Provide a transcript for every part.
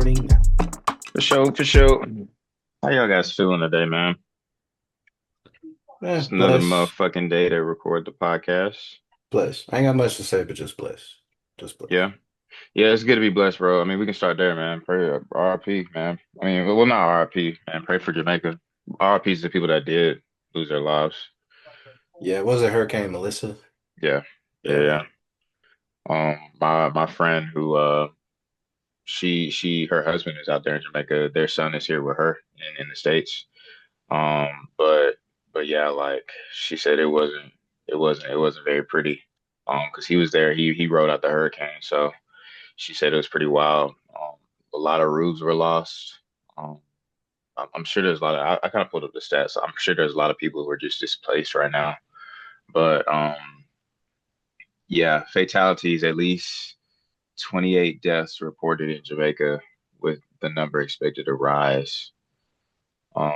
recording now. For sure, for sure. How y'all guys feeling today, man? Just another Bless, motherfucking day to record the podcast. bless. I ain't got much to say, but just bless. Just bless. Yeah. Yeah, it's good to be blessed, bro. I mean, we can start there, man. Pray RIP, man. I mean, well, not RIP, man. Pray for Jamaica. RIP to the people that did lose their lives. Yeah, was it Hurricane Melissa? Yeah. Yeah, Yeah, yeah. man. My friend who her husband is out there in Jamaica. Their son is here with her in the States. Um, but but yeah, like she said, it wasn't very pretty. Because he was there, he rode out the hurricane, so she said it was pretty wild. A lot of roofs were lost. Um, I'm sure there's a lot of I kind of pulled up the stats. I'm sure there's a lot of people who are just displaced right now. But yeah, fatalities, at least 28 deaths reported in Jamaica, with the number expected to rise. Um,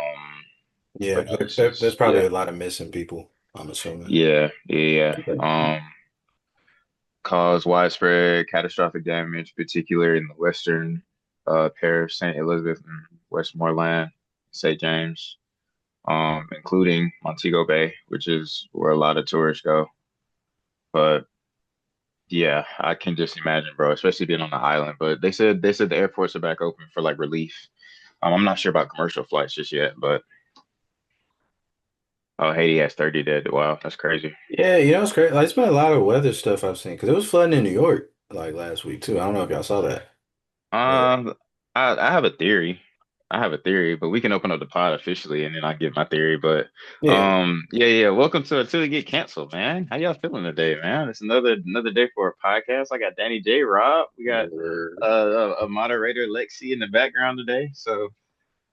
Yeah, but no, this there's is probably yeah. a lot of missing people, I'm assuming. Yeah, yeah, yeah. Caused widespread catastrophic damage, particularly in the western parish, St. Elizabeth and Westmoreland, St. James, including Montego Bay, which is where a lot of tourists go. But yeah, I can just imagine, bro, especially being on the island. But they said the airports are back open for like relief. I'm not sure about commercial flights just yet, but oh, Haiti has 30 dead. Wow, that's crazy. Yeah, it's great. Like, it's been a lot of weather stuff I've seen because it was flooding in New York like last week too. I don't know if y'all saw that, but Um, I have a theory. I have a theory, but we can open up the pod officially and then I give my theory. But yeah. yeah, yeah. Welcome to Until You Get Canceled, man. How y'all feeling today, man? It's another day for a podcast. I got Danny J, Rob. We got a moderator, Lexi, in the background today. So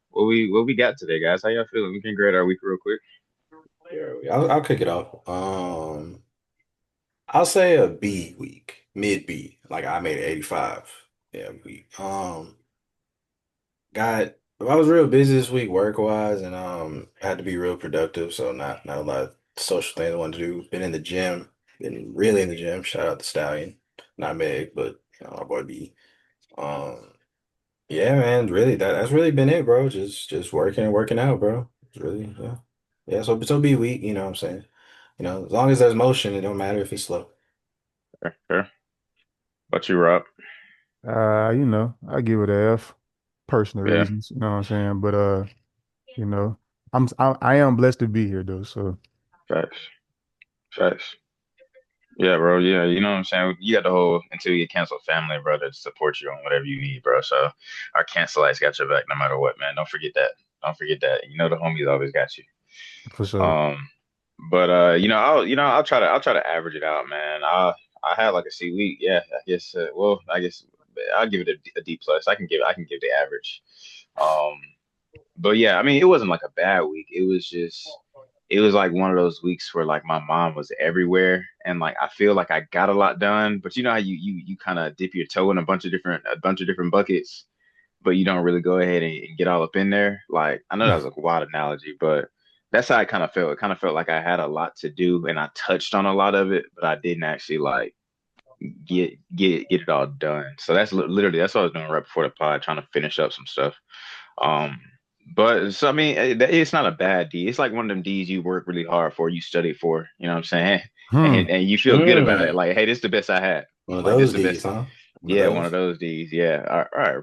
what we got today, guys? How y'all feeling? We can grade our week real quick. I'll kick it off. I'll say a B week, mid B. Like I made it 85. Yeah, week. I was real busy this week work wise and I had to be real productive, so not a lot of social things I wanted to do. Been in the gym, been really in the gym. Shout out to Stallion. Not Meg, but our boy B. Um yeah, man, really that's really been it, bro. Just working and working out, bro. It's really yeah. Yeah, so be weak, you know what I'm saying? As long as there's motion, it don't matter if it's slow. Fair, fair. What you, Rob? I give it a F, personal Yeah, reasons, you know what I'm saying? But you know, I am blessed to be here though. So facts, facts. Yeah, bro. Yeah, you know what I'm saying? You got the whole until you get canceled family, bro, to support you on whatever you need, bro. So our cancelites got your back no matter what, man. Don't forget that. Don't forget that. You know the homies always got you. for sure. Um, but I'll try to average it out, man. I had like a C week. Yeah, I guess. I guess I'll give it a D plus. I can give the average. Um, but yeah, I mean, it wasn't like a bad week. It was like one of those weeks where like my mom was everywhere and like I feel like I got a lot done, but you know how you kind of dip your toe in a bunch of different buckets, but you don't really go ahead and get all up in there. Like I know that was a wild analogy, but that's how it kind of felt. It kind of felt like I had a lot to do and I touched on a lot of it, but I didn't actually like get it all done. So literally that's what I was doing right before the pod, trying to finish up some stuff. Um, but so I mean, it's not a bad D. It's like one of them D's you work really hard for, you study for. You know what I'm saying? Hmm. And you feel good about it. Mm, Like, hey, this is the best I had. one of Like, this is those the D's, best. huh? One of Yeah, one of those. those D's. Yeah. All right.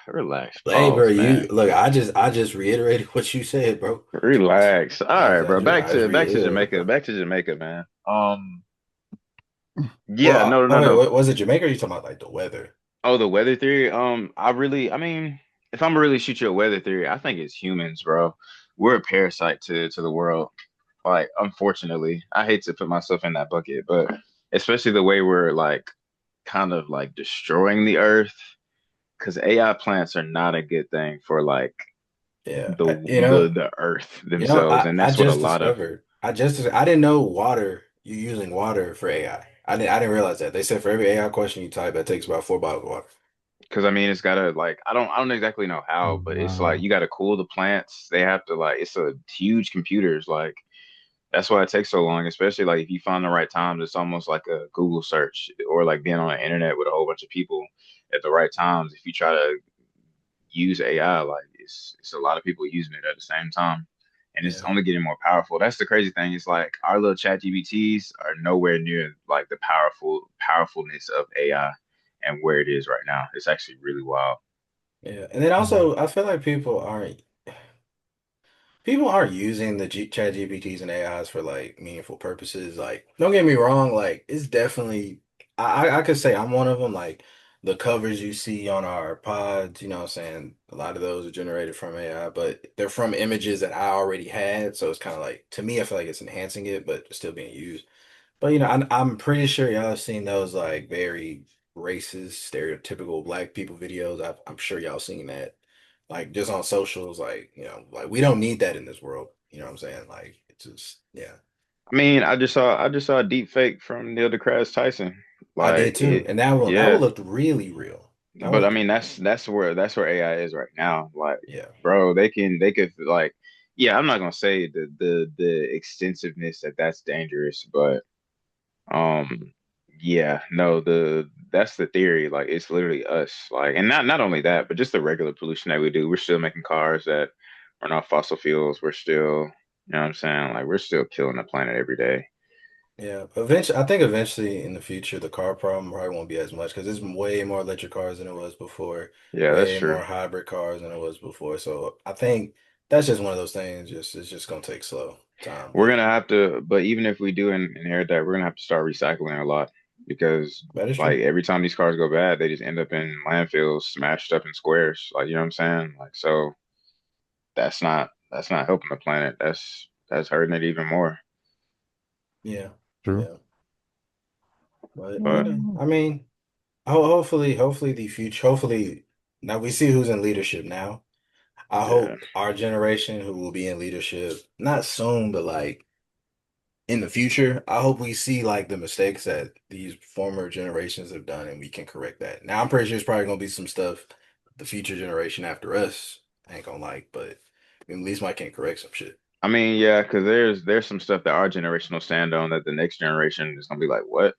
Relax. Hey, bro, Pause, you man. look. I just reiterated what you said, bro. Relax. All right, bro. Back I just to back to reiterated, Jamaica. bro. Back to Jamaica, man. Yeah. Well, No. oh No. wait, No. was it Jamaica or are you talking about like the weather? Oh, the weather theory. I mean, if I'm gonna really shoot you a weather theory, I think it's humans, bro. We're a parasite to the world. Like, unfortunately, I hate to put myself in that bucket, but especially the way we're like kind of like destroying the earth, because AI plants are not a good thing for like Yeah, the I, the earth themselves, and I that's what a just lot of discovered. I didn't know water. You using water for AI. I didn't realize that. They said for every AI question you type, that takes about 4 bottles of water. because I mean it's gotta like I don't exactly know Oh, how, but it's like wow. you gotta cool the plants. They have to like it's a huge computers like. That's why it takes so long, especially like if you find the right times, it's almost like a Google search or like being on the internet with a whole bunch of people at the right times. If you try to use AI. Like it's a lot of people using it at the same time, and it's Yeah. only getting more powerful. That's the crazy thing. It's like our little chat GBTs are nowhere near like the powerfulness of AI and where it is right now. It's actually really wild. Yeah. And then Mhm. also, I feel like people aren't using the chat GPTs and AIs for like meaningful purposes. Like, don't get me wrong, like it's definitely I could say I'm one of them. Like the covers you see on our pods, you know what I'm saying? A lot of those are generated from AI, but they're from images that I already had. So it's kind of like to me, I feel like it's enhancing it, but it's still being used. But I'm pretty sure y'all have seen those like very racist, stereotypical black people videos. I'm sure y'all seen that, like just on socials. Like like we don't need that in this world. You know what I'm saying? Like it's just yeah. I mean, I just saw a deep fake from Neil deGrasse Tyson. I did Like too, it, and that one yeah. looked really real. That one But I looked mean, really real. that's where AI is right now. Like, Yeah, bro, they could like, yeah. I'm not gonna say the extensiveness that that's dangerous, but yeah, no, the that's the theory. Like, it's literally us. Like, and not only that, but just the regular pollution that we do. We're still making cars that are not fossil fuels. We're still, you know what I'm saying? Like, we're still killing the planet every day. yeah. Eventually, I think eventually in the future, the car problem probably won't be as much because there's way more electric cars than it was before, Yeah, that's way true. more hybrid cars than it was before. So I think that's just one of those things. Just it's just gonna take slow time, We're but gonna have to, but even if we do inherit that, we're gonna have to start recycling a lot because, that is like, true. every time these cars go bad, they just end up in landfills, smashed up in squares. Like, you know what I'm saying? Like, so that's not helping the planet. That's hurting it even more. Yeah, True. yeah. But But I mean, hopefully the future. Hopefully now we see who's in leadership now. I yeah, hope our generation who will be in leadership, not soon, but like in the future, I hope we see like the mistakes that these former generations have done and we can correct that. Now, I'm pretty sure it's probably gonna be some stuff the future generation after us ain't gonna like, but at least I can correct some shit. I mean, yeah, because there's some stuff that our generation will stand on that the next generation is gonna be like, what?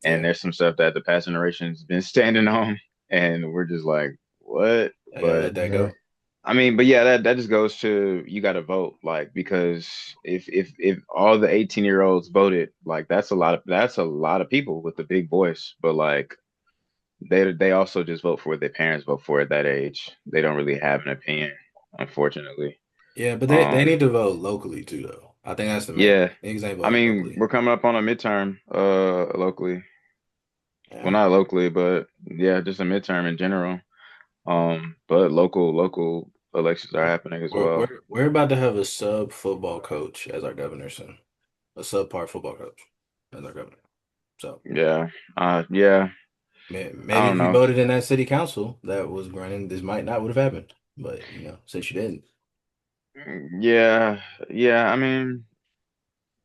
And Yeah, there's some stuff that the past generation's been standing on, and we're just like, what? I gotta But let that Yeah. go. I mean, but yeah, that just goes to you got to vote, like because if all the 18-year-olds voted, like that's a lot of people with a big voice, but like they also just vote for what their parents vote for at that age. They don't really have an opinion, unfortunately. Yeah, but they Um, need to vote locally too, though. I think that's the main yeah, thing. Niggas ain't I voting mean, locally. we're coming up on a midterm, locally. Well, Yeah. not locally, but yeah, just a midterm in general. But local elections are happening as We're, well. we're, we're about to have a sub football coach as our governor soon. A subpar football coach as our governor. So Yeah, yeah. I maybe don't if you know. voted in that city council that was running, this might not would have happened. But since you didn't, Yeah, yeah. I mean,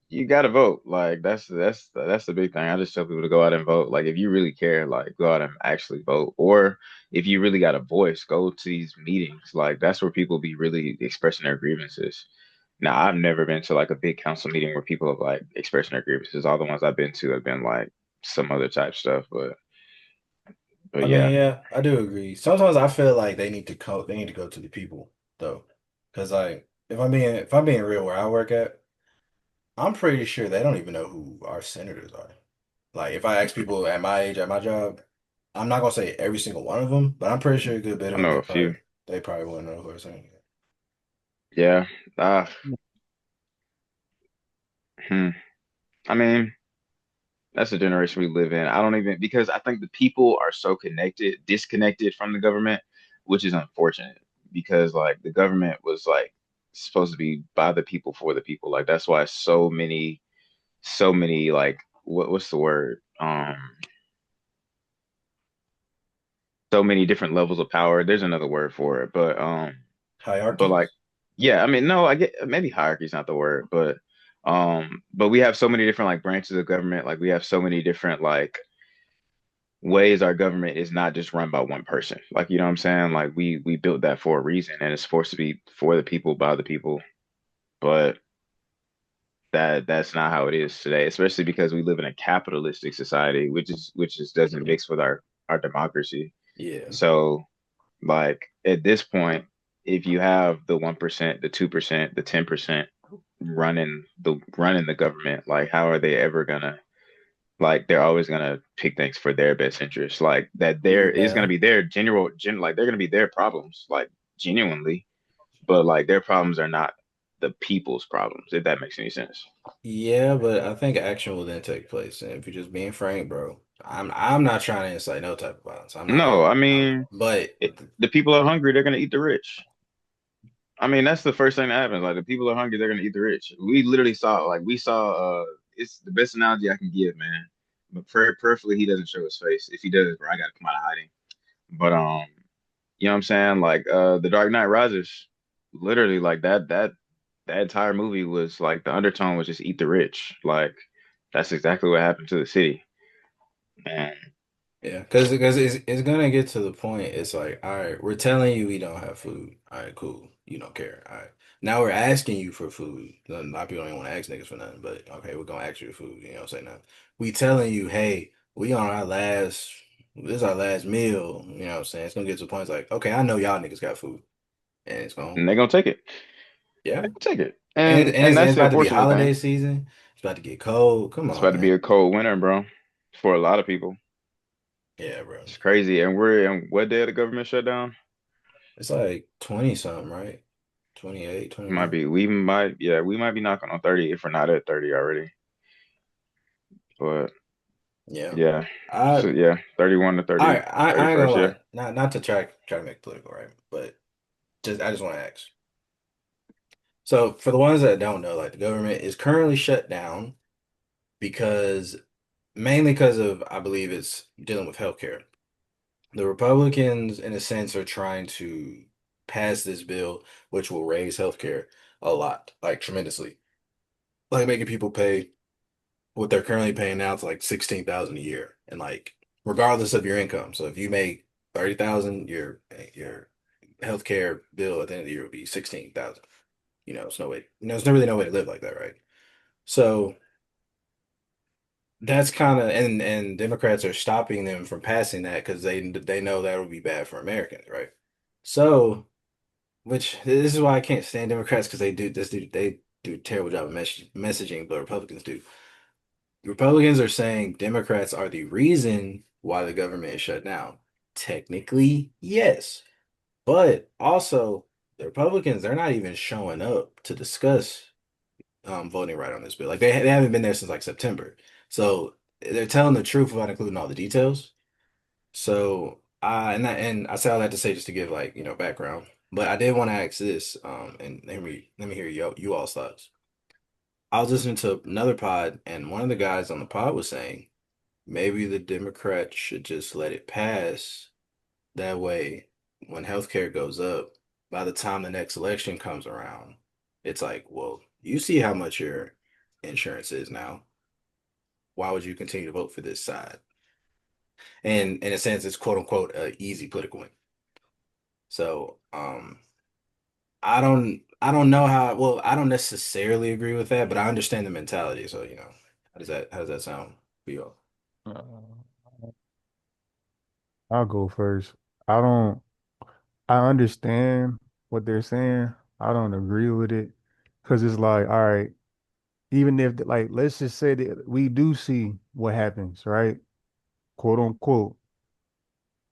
you got to vote. Like that's the big thing. I just tell people to go out and vote. Like if you really care, like go out and actually vote. Or if you really got a voice, go to these meetings. Like that's where people be really expressing their grievances. Now, I've never been to like a big council meeting where people have like expressing their grievances. All the ones I've been to have been like some other type stuff. But I yeah, mean, yeah, I do agree. Sometimes I feel like they need to go to the people though, because like if I'm being real, where I work at, I'm pretty sure they don't even know who our senators are. Like if I ask people at my age at my job, I'm not gonna say every single one of them, but I'm pretty sure a good bit I of them know they a few. probably wouldn't know who our senators are. Yeah. Uh, hmm. I mean, that's the generation we live in. I don't even because I think the people are so disconnected from the government, which is unfortunate because like the government was like supposed to be by the people for the people. Like that's why so many like what's the word? So many different levels of power. There's another word for it, but Hierarchy. like yeah, I mean no, I get maybe hierarchy is not the word, but we have so many different like branches of government. Like we have so many different like ways our government is not just run by one person. Like, you know what I'm saying? Like we built that for a reason and it's supposed to be for the people by the people. But that's not how it is today, especially because we live in a capitalistic society, which is doesn't mix with our democracy. Yeah. So Like at this point, if you have the 1%, the 2%, the 10% running the government, like how are they ever gonna like they're always gonna pick things for their best interest. Like that there is gonna Yeah. be their like they're gonna be their problems, like genuinely, but like their problems are not the people's problems, if that makes any sense. Yeah, but I think action will then take place. And if you're just being frank, bro, I'm not trying to incite no type of violence. I'm not. No, I I'm mean, but the people are hungry, they're gonna eat the rich. I mean, that's the first thing that happens. Like the people are hungry, they're gonna eat the rich. We literally saw, like we saw, it's the best analogy I can give, man. But prayerfully he doesn't show his face. If he does, bro, I gotta come out of hiding. But you know what I'm saying? Like The Dark Knight Rises, literally like that entire movie was like the undertone was just eat the rich. Like that's exactly what happened to the city. And yeah, because it's gonna get to the point. It's like, all right, we're telling you we don't have food. All right, cool. You don't care. All right. Now we're asking you for food. A lot of people don't even want to ask niggas for nothing, but okay, we're gonna ask you for food. You know what I'm saying? Now we telling you, hey, we on our last. This is our last meal. You know what I'm saying? It's gonna get to the point. It's like, okay, I know y'all niggas got food, and it's gonna, and they're gonna take it. yeah. They're gonna take it. And And and it's that's the about to be unfortunate holiday thing. season. It's about to get cold. Come It's on, about to be man. a cold winter, bro, for a lot of people. Yeah, bro. It's crazy. And we're in what day of the government shutdown? It's like 20 something, right? 28, It might 29. be we might be knocking on 30 if we're not at 30 already. But Yeah. yeah. I So yeah, 31 to I ain't gonna 31st, yeah. lie. Not to try to make it political, right? But I just want to ask. So for the ones that don't know, like the government is currently shut down because mainly because of I believe it's dealing with healthcare. The Republicans, in a sense, are trying to pass this bill which will raise healthcare a lot, like tremendously. Like making people pay what they're currently paying now to like 16,000 a year, and like regardless of your income. So if you make 30,000, your healthcare bill at the end of the year would be 16,000. It's no way. There's no really no way to live like that, right? So that's kind of and Democrats are stopping them from passing that because they know that would be bad for Americans, right? So, which this is why I can't stand Democrats because they do a terrible job of messaging, but Republicans do. Republicans are saying Democrats are the reason why the government is shut down. Technically, yes. But also, the Republicans, they're not even showing up to discuss voting right on this bill. Like they haven't been there since like September. So they're telling the truth without including all the details. So and I say all that to say just to give like, background. But I did want to ask this, and let me hear you all's thoughts. I was listening to another pod, and one of the guys on the pod was saying maybe the Democrats should just let it pass. That way, when healthcare goes up, by the time the next election comes around, it's like, well, you see how much your insurance is now. Why would you continue to vote for this side? And in a sense, it's quote unquote a easy political win. So, I don't know how, well, I don't necessarily agree with that, but I understand the mentality. So, how does that sound for you all? Uh, I'll go first. I don't, I understand what they're saying. I don't agree with it because it's like, all right, even if like, let's just say that we do see what happens, right? Quote unquote.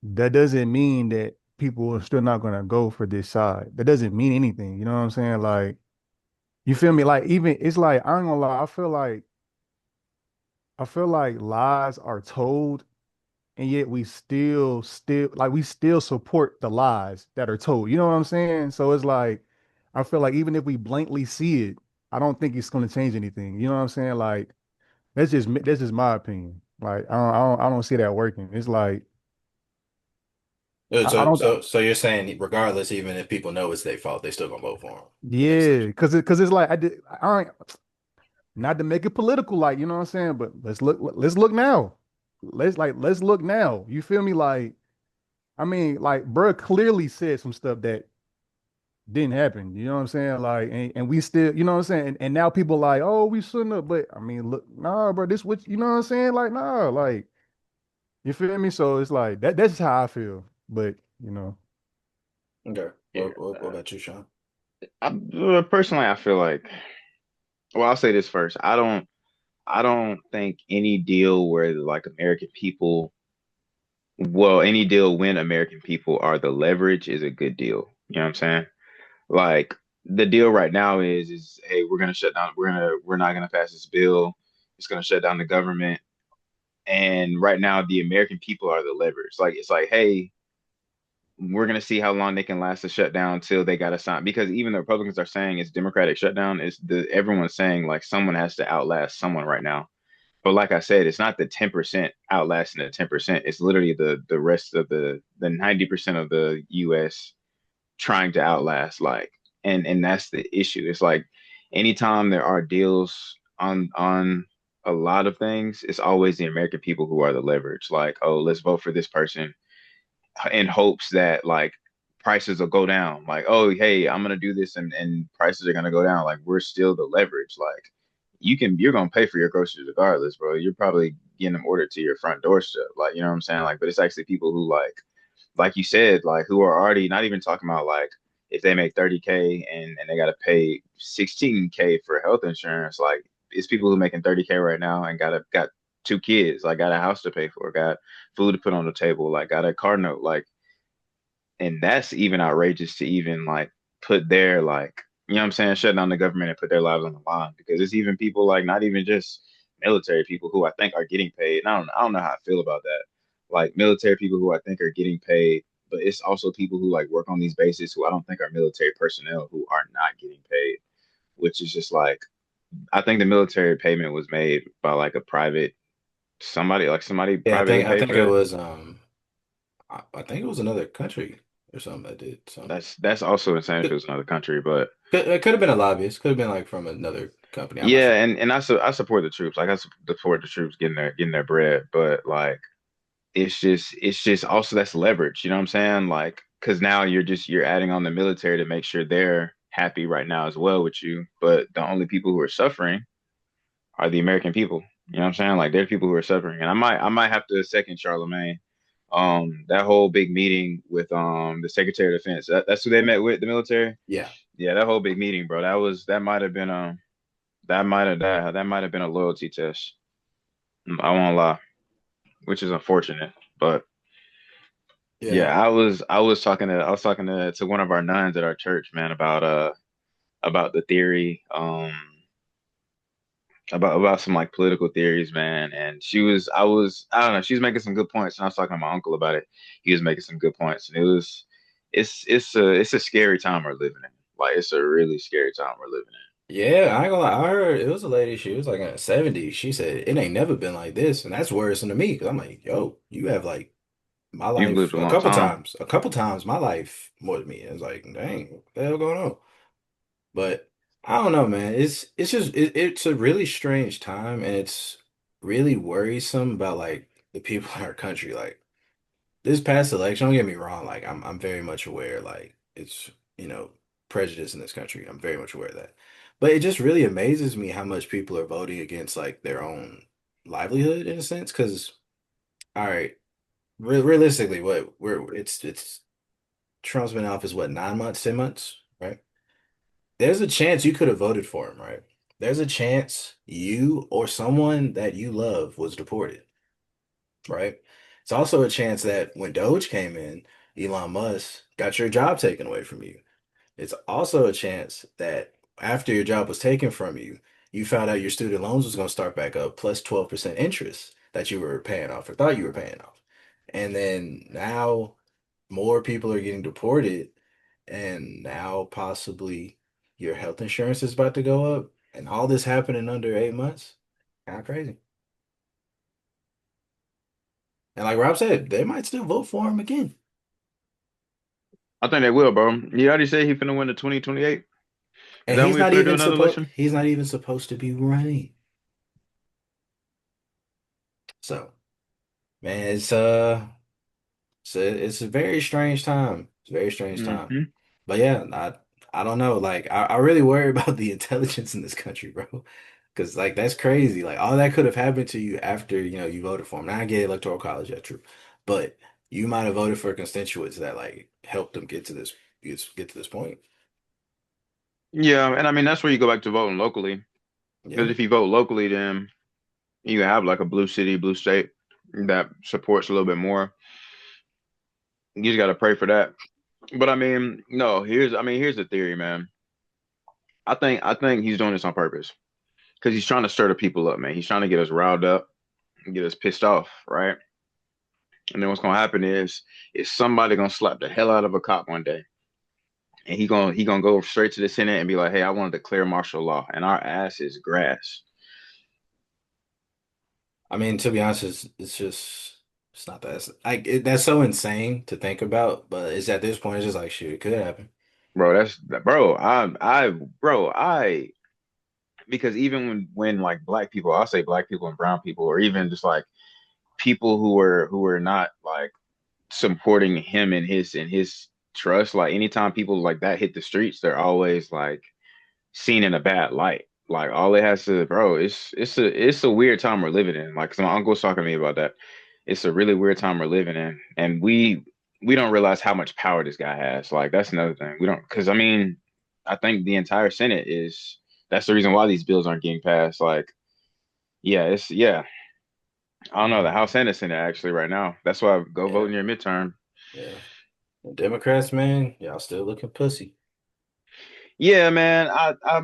That doesn't mean that people are still not gonna go for this side. That doesn't mean anything. You know what I'm saying? Like, you feel me? Like, even it's like, I ain't gonna lie, I feel like lies are told and yet we still like we still support the lies that are told. You know what I'm saying? So it's like I feel like even if we blankly see it, I don't think it's going to change anything. You know what I'm saying? Like that's just my opinion. Like I don't see that working. It's like I So, don't so, so you're saying regardless, even if people know it's their fault, they still gonna vote for them in the next yeah, election. because it's like I ain't, not to make it political, like you know what I'm saying, but let's look now. Let's look now. You feel me? Like I mean, like bruh clearly said some stuff that didn't happen. You know what I'm saying? Like, and we still, you know what I'm saying? And now people like, oh, we shouldn't have. But I mean, look, nah, bro, this what you know what I'm saying? Like, nah, like, you feel me? So it's like that's just how I feel. But you know, Okay. Yeah. What about you, Sean? Personally, I feel like, well, I'll say this first. I don't think any deal where like American people, well, any deal when American people are the leverage is a good deal. You know what I'm saying? Like the deal right now is hey, we're gonna shut down, we're not gonna pass this bill. It's gonna shut down the government. And right now the American people are the leverage. Like it's like, hey, we're gonna see how long they can last the shutdown until they got to sign. Because even the Republicans are saying it's democratic shutdown. It's the everyone's saying like someone has to outlast someone right now. But like I said, it's not the 10% outlasting the 10%. It's literally the rest of the 90% of the US trying to outlast like and that's the issue. It's like anytime there are deals on a lot of things, it's always the American people who are the leverage. Like, oh, let's vote for this person in hopes that like prices will go down. Like, oh, hey, I'm gonna do this and prices are gonna go down. Like, we're still the leverage. Like, you're gonna pay for your groceries regardless, bro. You're probably getting them ordered to your front doorstep. Like, you know what I'm saying? Like, but it's actually people who like you said, like who are already not even talking about like if they make 30K and they gotta pay 16K for health insurance, like it's people who making 30K right now and got two kids, like got a house to pay for, got food to put on the table, like got a car note, like and that's even outrageous to even like put their like you know what I'm saying, shut down the government and put their lives on the line because it's even people like not even just military people who I think are getting paid. And I don't know how I feel about that. Like military people who I think are getting paid, but it's also people who like work on these bases who I don't think are military personnel who are not getting paid, which is just like I think the military payment was made by like a private somebody, like somebody Yeah, privately I paid think for it that. was I think it was another country or something that did something. That's also insane if it It, was another country, but it could have been a lobbyist, could have been like from another company. I'm not yeah, sure. and I support the troops. Like support the troops getting their bread, but like it's just also that's leverage. You know what I'm saying? Like because now you're adding on the military to make sure they're happy right now as well with you. But the only people who are suffering are the American people. You know what I'm saying? Like they're the people who are suffering. And I might have to second Charlemagne. That whole big meeting with the Secretary of Defense. That's who they met with, the military. Yeah. Yeah, that whole big meeting, bro. That might have been that might have been a loyalty test. I won't lie, which is unfortunate. But Yeah. yeah, I was talking to one of our nuns at our church, man, about the theory, about some like political theories, man. And I don't know, she was making some good points, and I was talking to my uncle about it. He was making some good points, and it's a scary time we're living in. Like it's a really scary time we're living Yeah, I ain't gonna lie. I heard it was a lady, she was like in her 70s. She said it ain't never been like this, and that's worrisome to me because I'm like, yo, you have like my in. You've lived life a long time. a couple times my life more than me. And it's like, dang, what the hell going on? But I don't know, man. It's a really strange time, and it's really worrisome about like the people in our country. Like this past election, don't get me wrong, like I'm very much aware, like it's, you know, prejudice in this country. I'm very much aware of that. But it just really amazes me how much people are voting against like their own livelihood in a sense. Because, all right, realistically, what we're it's Trump's been in office, what, 9 months, 10 months, right? There's a chance you could have voted for him, right? There's a chance you or someone that you love was deported, right? It's also a chance that when Doge came in, Elon Musk got your job taken away from you. It's also a chance that after your job was taken from you, you found out your student loans was going to start back up plus 12% interest that you were paying off or thought you were paying off. And then now more people are getting deported, and now possibly your health insurance is about to go up, and all this happened in under 8 months. Kind of crazy. And like Rob said, they might still vote for him again. I think they will, bro. He already said he finna win the 2028. Is And that when we finna do another election? he's not even supposed to be running. So, man, it's a very strange time. It's a very strange time. Hmm. But yeah, I don't know. Like I really worry about the intelligence in this country, bro. Because like that's crazy. Like all that could have happened to you after, you know, you voted for him. Now I get electoral college, yeah, true. But you might have voted for constituents that like helped them get to this get to this point. Yeah, and I mean that's where you go back to voting locally. Because Yeah. if you vote locally, then you have like a blue city, blue state that supports a little bit more. You just got to pray for that. But I mean, no, here's the theory, man. I think he's doing this on purpose because he's trying to stir the people up, man. He's trying to get us riled up and get us pissed off, right? And then what's gonna happen is somebody gonna slap the hell out of a cop one day, and he gonna go straight to the Senate and be like, "Hey, I want to declare martial law," and our ass is grass, I mean, to be honest, it's just it's not that that's so insane to think about, but it's at this point it's just like shoot, it could happen. bro. That's bro. I because even when like black people, I'll say black people and brown people, or even just like people who are not like supporting him in his trust. Like anytime people like that hit the streets, they're always like seen in a bad light. Like all it has to, bro, it's a weird time we're living in. Like 'cause my uncle's talking to me about that. It's a really weird time we're living in, and we don't realize how much power this guy has. Like that's another thing. We don't, because I mean, I think the entire Senate is. That's the reason why these bills aren't getting passed. Like, yeah. I don't know the Mhm. House and the Senate actually right now. That's why go vote Yeah, in your midterm. yeah. The Democrats, man, y'all still looking pussy. Yeah, man.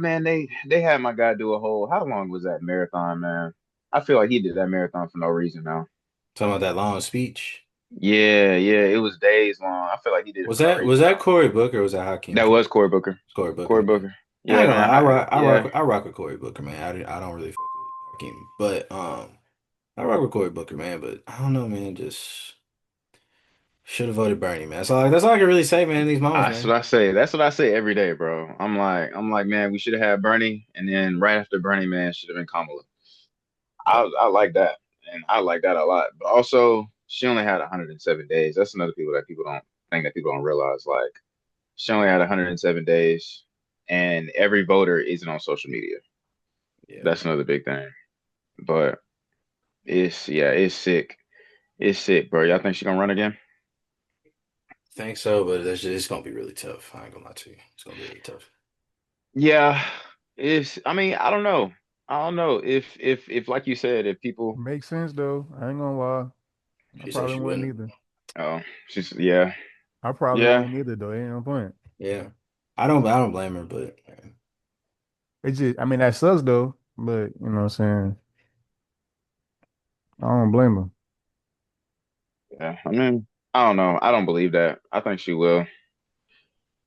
Man, they had my guy do a whole. How long was that marathon, man? I feel like he did that marathon for no reason now. Talking about that long speech. Yeah. It was days long. I feel like he did it Was for no that reason that now. Cory Booker or was that Hakeem That Clark? was Cory Booker. Cory Booker, Cory okay. Booker. I ain't Yeah, gonna lie, man. Yeah. I rock with Cory Booker, man. I don't really fuck with Hakeem, but I rock with Cory Booker, man. But I don't know, man. Just should have voted Bernie, man. That's all I can really say, man. In these moments, That's man. what I say. That's what I say every day, bro. I'm like, man, we should have had Bernie, and then right after Bernie, man, should have been Kamala. Yep. I like that, and I like that a lot. But also, she only had 107 days. That's another people that people don't think that people don't realize. Like, she only had 107 days, and every voter isn't on social media. Yeah. That's another big thing. But it's sick. It's sick, bro. Y'all think she gonna run again? Think so, but it's gonna be really tough. I ain't gonna lie to you. It's gonna be really tough. Yeah, it's. I mean, I don't know. I don't know if like you said, if people. Makes sense though. I ain't gonna lie. I She said probably she wouldn't wouldn't. either. Oh, she's yeah, I probably yeah, wouldn't either though. Ain't no point. Yeah. I don't blame her, but It's just, I mean, that sucks though. But you know what I'm saying? I don't blame them. yeah. I mean, I don't know. I don't believe that. I think she will.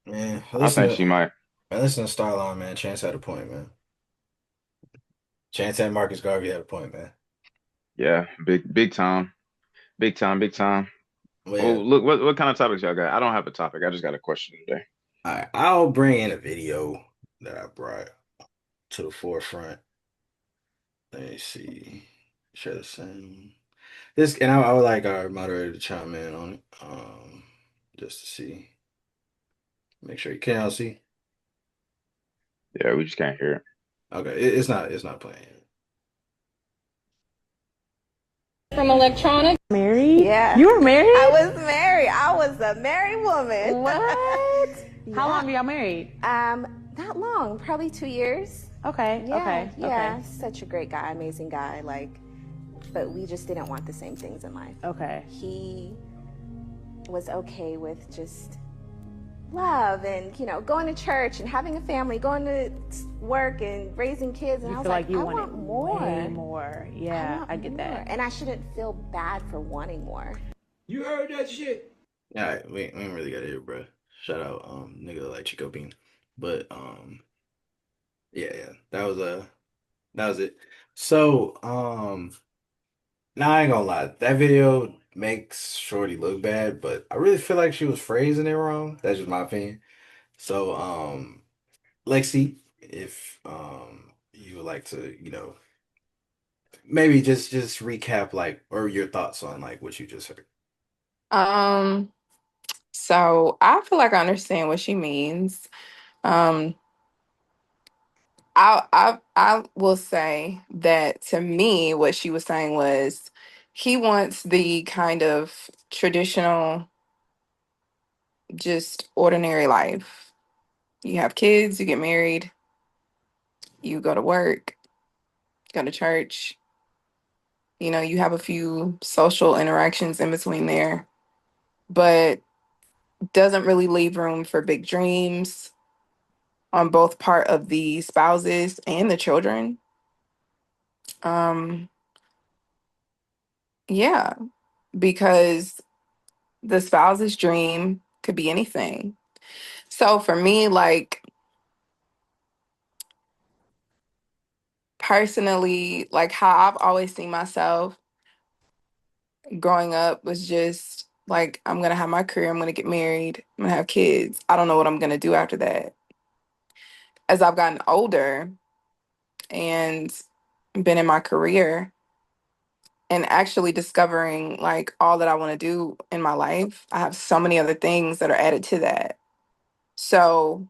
man, I think she might. listen to Starline, man. Chance had a point, man. Chance and Marcus Garvey had a point, man. Yeah, big time. Well, yeah. Oh, look, what kind of topics y'all got? I don't have a topic. I just got a question today. All right, I'll bring in a video that I brought to the forefront. Let me see. Share the same. This and I would like our moderator to chime in on it. Just to see. Make sure you can all see. Yeah, we just can't hear it. Okay, it's not playing yet. From electronic. Married? Yeah. You were married? I was married. I was a married woman. What? Yeah. How long were y'all married? Not long, probably 2 years. Okay. Yeah, Okay. yeah. Okay. Such a great guy, amazing guy. Like, but we just didn't want the same things in life. Okay. He was okay with just love and going to church and having a family, going to work and raising kids. And You I was feel like you I wanted want more. way more. Yeah, want I get more. that. And I shouldn't feel bad for wanting more. You heard that shit? All right, we ain't really got to hear, bro. Shout out, nigga like Chico Bean. But yeah, that was it. So, now I ain't gonna lie, that video makes Shorty look bad, but I really feel like she was phrasing it wrong. That's just my opinion. So, Lexi, if you would like to, maybe just recap like or your thoughts on like what you just heard. Um, so I feel like I understand what she means. Um, I will say that to me, what she was saying was he wants the kind of traditional just ordinary life. You have kids, you get married, you go to work, go to church, you have a few social interactions in between there, but doesn't really leave room for big dreams on both part of the spouses and the children. Um, yeah, because the spouse's dream could be anything. So for me, like personally, like how I've always seen myself growing up was just like, I'm gonna have my career, I'm gonna get married, I'm gonna have kids. I don't know what I'm gonna do after that. As I've gotten older and been in my career and actually discovering like all that I want to do in my life, I have so many other things that are added to that. So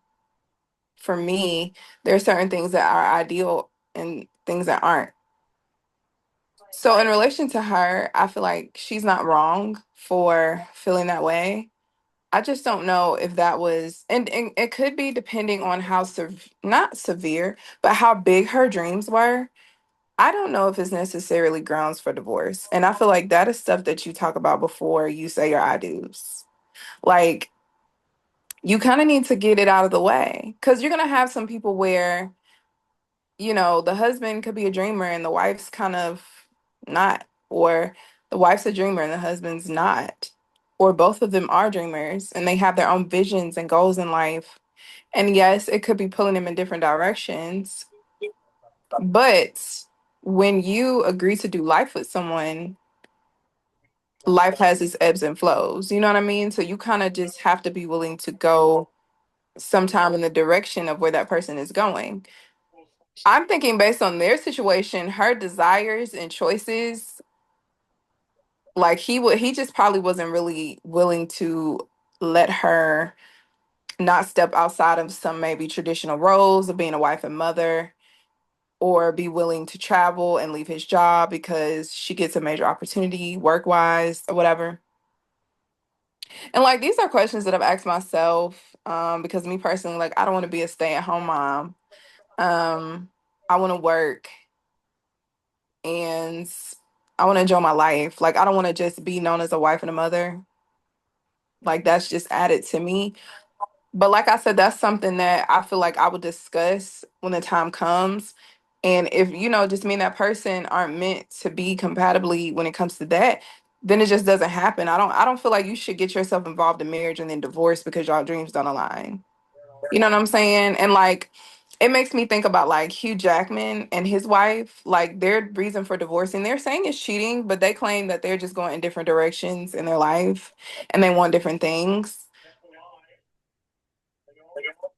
for me, there are certain things that are ideal and things that aren't. So in relation to her, I feel like she's not wrong for feeling that way. I just don't know if that was, and it could be depending on how not severe, but how big her dreams were. I don't know if it's necessarily grounds for divorce. And I feel like that is stuff that you talk about before you say your I do's. Like, you kind of need to get it out of the way because you're going to have some people where, the husband could be a dreamer and the wife's kind of not, or the wife's a dreamer and the husband's not, or both of them are dreamers and they have their own visions and goals in life. And yes, it could be pulling them in different directions, but when you agree to do life with someone, life has its ebbs and flows. You know what I mean? So you kind of just have to be willing to go sometime in the direction of where that person is going. I'm thinking based on their situation, her desires and choices, like he just probably wasn't really willing to let her not step outside of some maybe traditional roles of being a wife and mother, or be willing to travel and leave his job because she gets a major opportunity work wise or whatever. And like these are questions that I've asked myself, because me personally, like I don't want to be a stay-at-home mom. Um, I want to work and I want to enjoy my life. Like I don't want to just be known as a wife and a mother. Like that's just added to me. But like I said, that's something that I feel like I would discuss when the time comes. And if, just me and that person aren't meant to be compatibly when it comes to that, then it just doesn't happen. I don't feel like you should get yourself involved in marriage and then divorce because y'all dreams don't align. You know what I'm saying? And like it makes me think about like Hugh Jackman and his wife, like their reason for divorcing, they're saying it's cheating, but they claim that they're just going in different directions in their life and they want different things.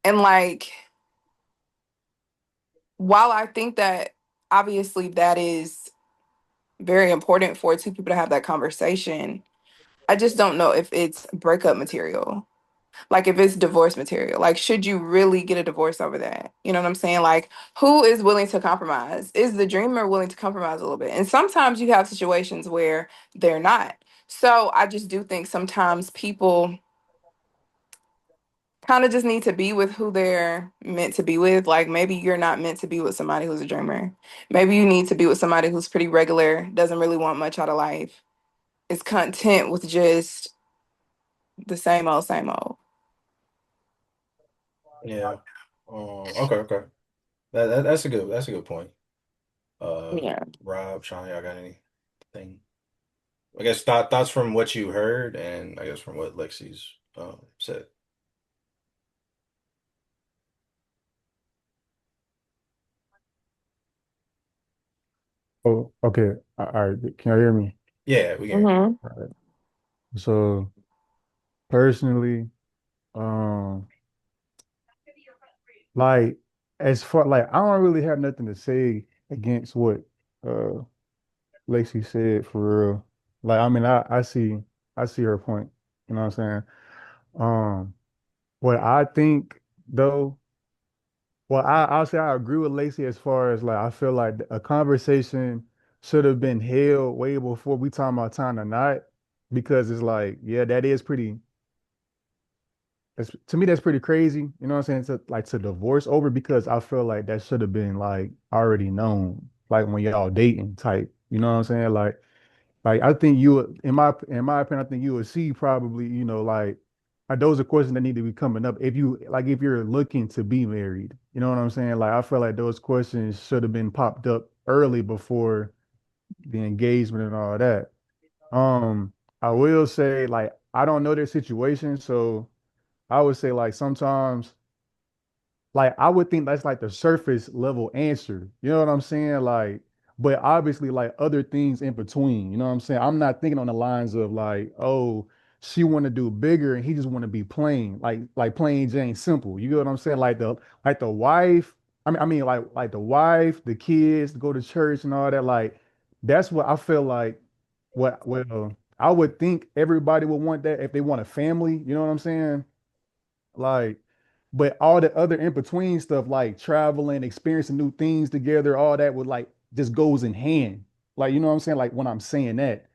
And like while I think that obviously that is very important for two people to have that conversation, I just don't know if it's breakup material. Like if it's divorce material. Like should you really get a divorce over that? You know what I'm saying? Like who is willing to compromise? Is the dreamer willing to compromise a little bit? And sometimes you have situations where they're not. So I just do think sometimes people kind of just need to be with who they're meant to be with. Like maybe you're not meant to be with somebody who's a dreamer. Maybe you need to be with somebody who's pretty regular, doesn't really want much out of life, is content with just the same old, same old. Yeah. Okay, okay. That's a good point. Uh, Yeah. Rob, Sean, y'all got anything? I guess thoughts from what you heard, and I guess from what Lexi's said. Oh, okay. All right. Can you hear me? Yeah, we can. Hmm. All right. So personally, um, like as far like I don't really have nothing to say against what uh Lacey said for real. Like I mean I see her point. You know what I'm saying? What I think though, well I'll say I agree with Lacey as far as like I feel like a conversation should have been held way before we talking about time or not because it's like, yeah, that is pretty to me that's pretty crazy. You know what I'm saying? To divorce over because I feel like that should have been like already known, like when y'all dating type. You know what I'm saying? Like I think you would, in my opinion, I think you would see probably, like those are questions that need to be coming up if you're looking to be married. You know what I'm saying? Like I feel like those questions should have been popped up early before the engagement and all that. I will say like I don't know their situation, so I would say like sometimes like I would think that's like the surface level answer. You know what I'm saying? Like, but obviously like other things in between. You know what I'm saying? I'm not thinking on the lines of like, oh, she want to do bigger and he just want to be plain, like plain Jane simple. You get what I'm saying? Like the wife. I mean like the wife, the kids, go to church and all that. Like that's what I feel like. What well, I would think everybody would want that if they want a family. You know what I'm saying? Like, but all the other in between stuff, like traveling, experiencing new things together, all that would like just goes in hand. Like, you know what I'm saying? Like when I'm saying that.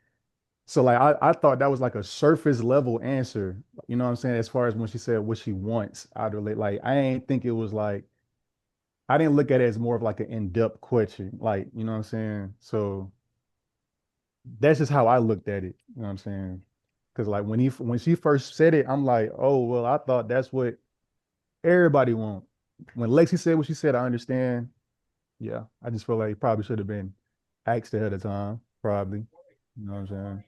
So like I thought that was like a surface level answer. You know what I'm saying? As far as when she said what she wants out of it. Like I ain't think it was like I didn't look at it as more of like an in-depth question. Like, you know what I'm saying? So that's just how I looked at it. You know what I'm saying? Because like when she first said it, I'm like, oh well, I thought that's what everybody won't. When Lexi said what she said, I understand. Yeah, I just feel like it probably should have been asked ahead of time, probably. You know what I'm saying?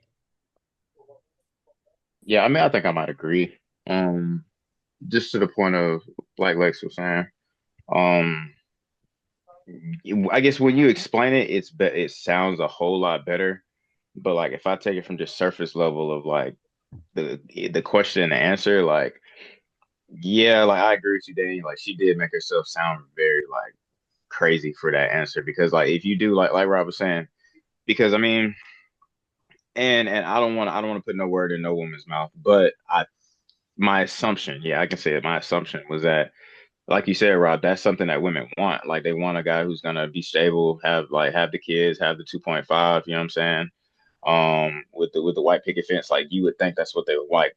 Yeah, I mean, I think I might agree. Um, just to the point of like Lex was saying. Um, I guess when you explain it, it sounds a whole lot better. But like if I take it from just surface level of like the question and the answer, like yeah, like I agree with you, Danny. Like she did make herself sound very like crazy for that answer because like if you do like Rob was saying, because I mean, and I don't want to put no word in no woman's mouth, but I my assumption, yeah, I can say it. My assumption was that, like you said, Rob, that's something that women want. Like they want a guy who's gonna be stable, have the kids, have the 2.5. You know what I'm saying? With the white picket fence, like you would think that's what they would like.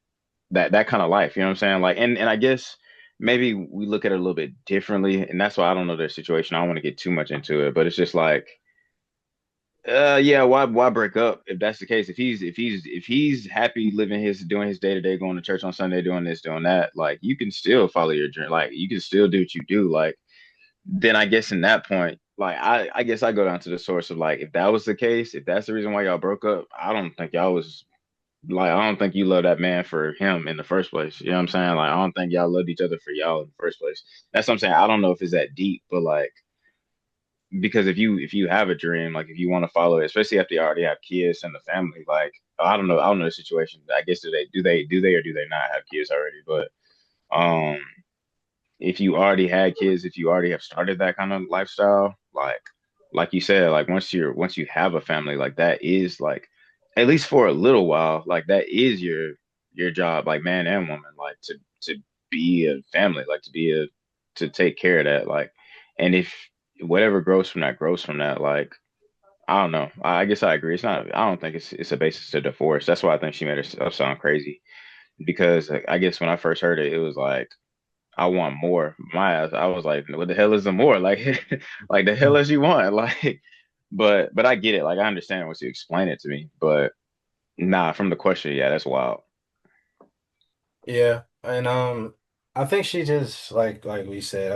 That kind of life. You know what I'm saying? Like, and I guess maybe we look at it a little bit differently, and that's why I don't know their situation. I don't want to get too much into it, but it's just like yeah, why break up if that's the case? If he's happy living his doing his day to day, going to church on Sunday, doing this, doing that, like you can still follow your dream, like you can still do what you do. Like then I guess in that point, like I guess I go down to the source of like if that was the case, if that's the reason why y'all broke up, I don't think y'all was like I don't think you love that man for him in the first place. You know what I'm saying? Like I don't think y'all loved each other for y'all in the first place. That's what I'm saying. I don't know if it's that deep, but like because if you have a dream, like if you want to follow it, especially after you already have kids and the family, like I don't know the situation. I guess do they or do they not have kids already? But um, if you already had kids, if you already have started that kind of lifestyle, like you said, like once you have a family, like that is like at least for a little while, like that is your job, like man and woman, like to be a family, like to take care of that, like and if whatever grows from that, like I don't know. I guess I agree. It's not. I don't think it's a basis to divorce. That's why I think she made herself sound crazy because like, I guess when I first heard it, it was like I want more. My ass, I was like, what the hell is the more? Like, like the hell is you want? Like, but I get it. Like, I understand once you explain it to me. But nah, from the question, yeah, that's wild. Yeah, and I think she just like we said,